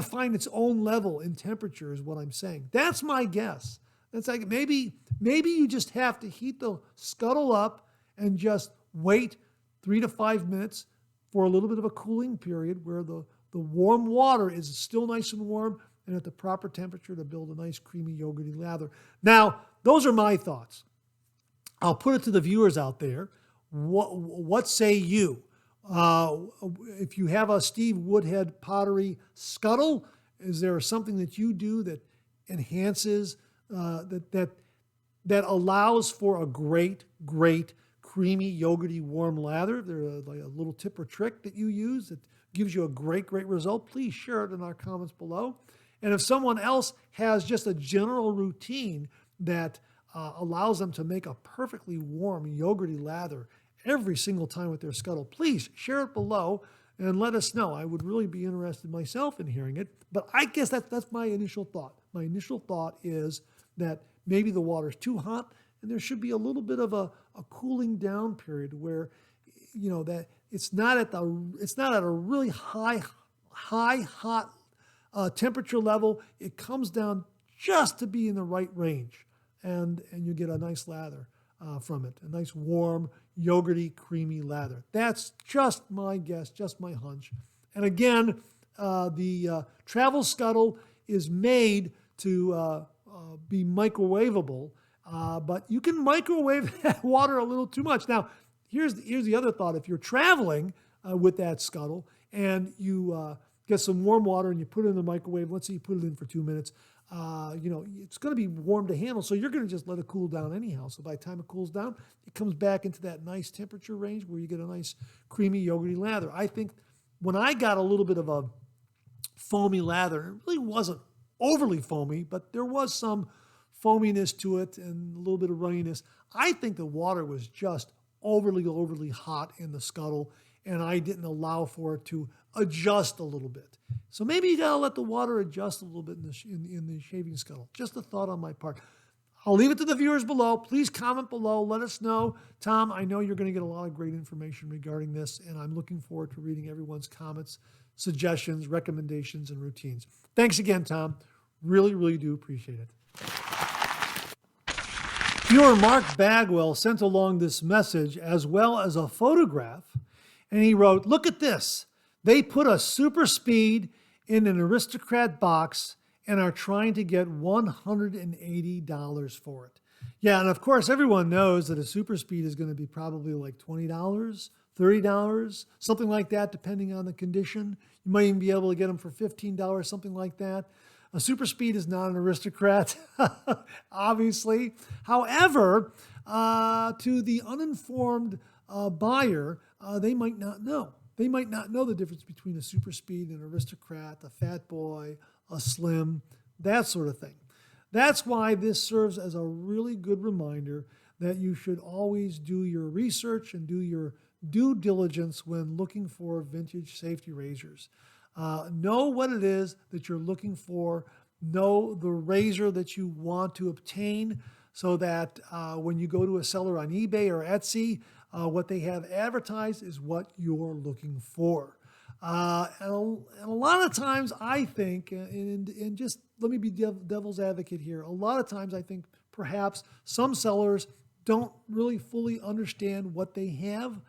find its own level in temperature, is what I'm saying. That's my guess. That's like maybe you just have to heat the Scuttle up and just wait 3 to 5 minutes for a little bit of a cooling period where the warm water is still nice and warm and at the proper temperature to build a nice creamy yogurty lather. Now, those are my thoughts. I'll put it to the viewers out there. What say you? If you have a Steve Woodhead Pottery Scuttle, is there something that you do that enhances, that allows for a great creamy, yogurty, warm lather? There's like a little tip or trick that you use that gives you a great result. Please share it in our comments below. And if someone else has just a general routine that allows them to make a perfectly warm, yogurty lather every single time with their Scuttle, please share it below and let us know. I would really be interested myself in hearing it. But I guess that's my initial thought. My initial thought is that maybe the water's too hot, and there should be a little bit of a cooling down period where, that it's not at a really hot temperature level. It comes down just to be in the right range, and you get a nice lather from it, a nice warm, yogurty, creamy lather. That's just my guess, just my hunch. And again, the Travel Scuttle is made to be microwavable, but you can microwave that water a little too much. Now, here's the other thought. If you're traveling with that Scuttle and you get some warm water and you put it in the microwave, let's say you put it in for 2 minutes, it's going to be warm to handle, so you're going to just let it cool down anyhow. So by the time it cools down, it comes back into that nice temperature range where you get a nice creamy, yogurty lather. I think when I got a little bit of a foamy lather, it really wasn't overly foamy, but there was some foaminess to it and a little bit of runniness. I think the water was just overly hot in the Scuttle, and I didn't allow for it to adjust a little bit. So maybe you gotta let the water adjust a little bit in the shaving scuttle. Just a thought on my part. I'll leave it to the viewers below. Please comment below. Let us know. Tom, I know you're going to get a lot of great information regarding this, and I'm looking forward to reading everyone's comments, suggestions, recommendations, and routines. Thanks again, Tom. Really, really do appreciate it. Viewer Mark Bagwell sent along this message as well as a photograph, and he wrote, "Look at this. They put a super speed in an Aristocrat box and are trying to get $180 for it." Yeah, and of course, everyone knows that a super speed is going to be probably like $20, $30, something like that, depending on the condition. You might even be able to get them for $15, something like that. A super speed is not an Aristocrat, obviously. However, to the uninformed buyer, they might not know. They might not know the difference between a super speed and an Aristocrat, a fat boy, a slim, that sort of thing. That's why this serves as a really good reminder that you should always do your research and do your due diligence when looking for vintage safety razors. Know what it is that you're looking for. Know the razor that you want to obtain so that when you go to a seller on eBay or Etsy, what they have advertised is what you're looking for. And a lot of times I think, and just let me be devil's advocate here, a lot of times I think perhaps some sellers don't really fully understand what they have.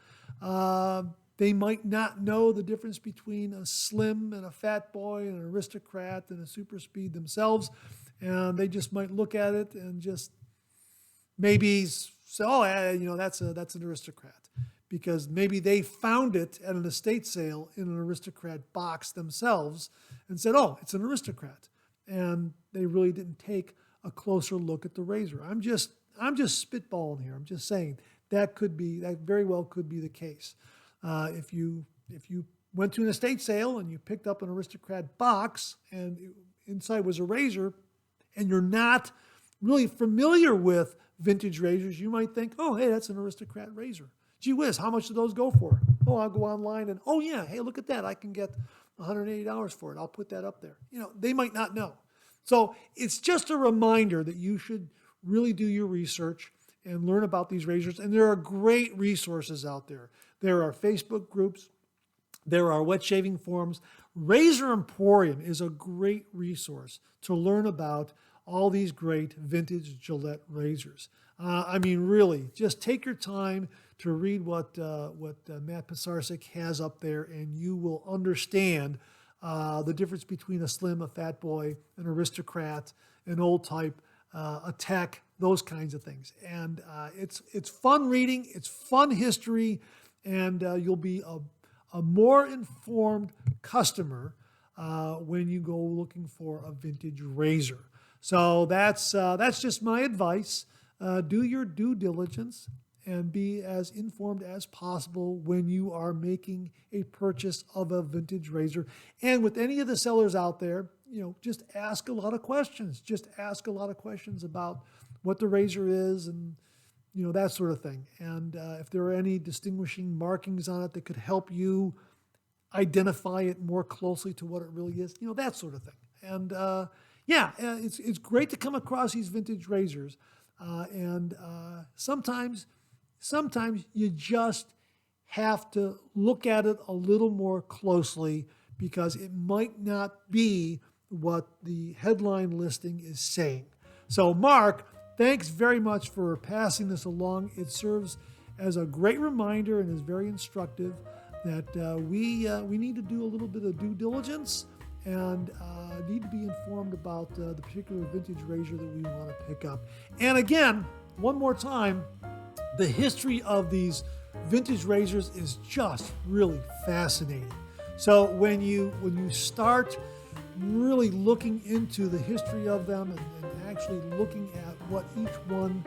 They might not know the difference between a slim and a fat boy and an Aristocrat and a super speed themselves. And they just might look at it and just maybe say, oh, that's an Aristocrat. Because maybe they found it at an estate sale in an Aristocrat box themselves and said, oh, it's an Aristocrat. And they really didn't take a closer look at the razor. I'm just spitballing here. I'm just saying that very well could be the case. If you went to an estate sale and you picked up an Aristocrat box and inside was a razor and you're not really familiar with vintage razors, you might think, oh, hey, that's an Aristocrat razor. Gee whiz, how much do those go for? Oh, I'll go online and, oh yeah, hey, look at that. I can get $180 for it. I'll put that up there. They might not know. So it's just a reminder that you should really do your research and learn about these razors. And there are great resources out there. There are Facebook groups. There are wet shaving forums. Razor Emporium is a great resource to learn about all these great vintage Gillette razors. Really, just take your time to read what Matt Pisarcik has up there, and you will understand the difference between a slim, a fat boy, an Aristocrat, an old type, a tech, those kinds of things. And it's fun reading, it's fun history, and you'll be a more informed customer when you go looking for a vintage razor. So that's just my advice. Do your due diligence and be as informed as possible when you are making a purchase of a vintage razor. And with any of the sellers out there, just ask a lot of questions. Just ask a lot of questions about what the razor is and, that sort of thing. And if there are any distinguishing markings on it that could help you identify it more closely to what it really is, that sort of thing. And it's great to come across these vintage razors. Sometimes you just have to look at it a little more closely because it might not be what the headline listing is saying. So Mark, thanks very much for passing this along. It serves as a great reminder and is very instructive that we need to do a little bit of due diligence and need to be informed about the particular vintage razor that we want to pick up. And again, one more time, the history of these vintage razors is just really fascinating. So when you start really looking into the history of them and actually looking at what each one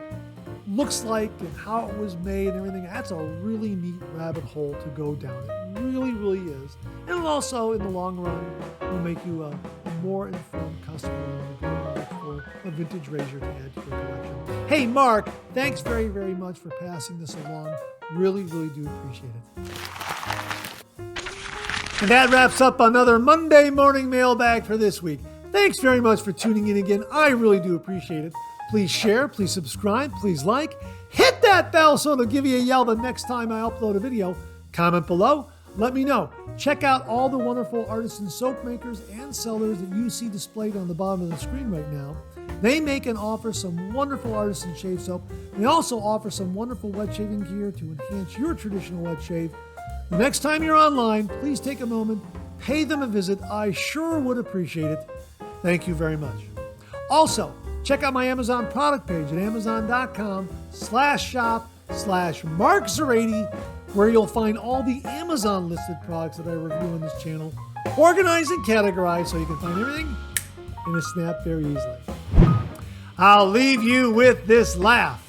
looks like and how it was made and everything, that's a really neat rabbit hole to go down. It really, really is. And it also, in the long run, will make you a more informed customer when you're going to look for a vintage razor to add to your collection. Hey, Mark, thanks very, very much for passing this along. Really, really do appreciate it. And that wraps up another Monday morning mailbag for this week. Thanks very much for tuning in again. I really do appreciate it. Please share, please subscribe, please like. Hit that bell so it'll give you a yell the next time I upload a video. Comment below. Let me know. Check out all the wonderful artisan soap makers and sellers that you see displayed on the bottom of the screen right now. They make and offer some wonderful artisan shave soap. They also offer some wonderful wet shaving gear to enhance your traditional wet shave. The next time you're online, please take a moment, pay them a visit. I sure would appreciate it. Thank you very much. Also, check out my Amazon product page at amazon.com/shop/MarkZerati, where you'll find all the Amazon listed products that I review on this channel, organized and categorized so you can find everything in a snap very easily. I'll leave you with this laugh.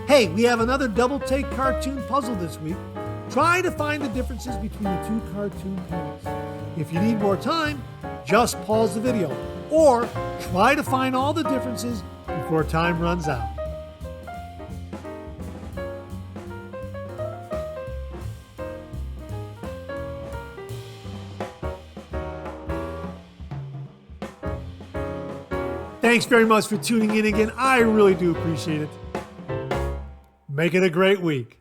Hey, we have another double take cartoon puzzle this week. Try to find the differences between the two cartoon panels. If you need more time, just pause the video, or try to find all the differences before time runs out. Thanks very much for tuning in again. I really do appreciate it. Make it a great week.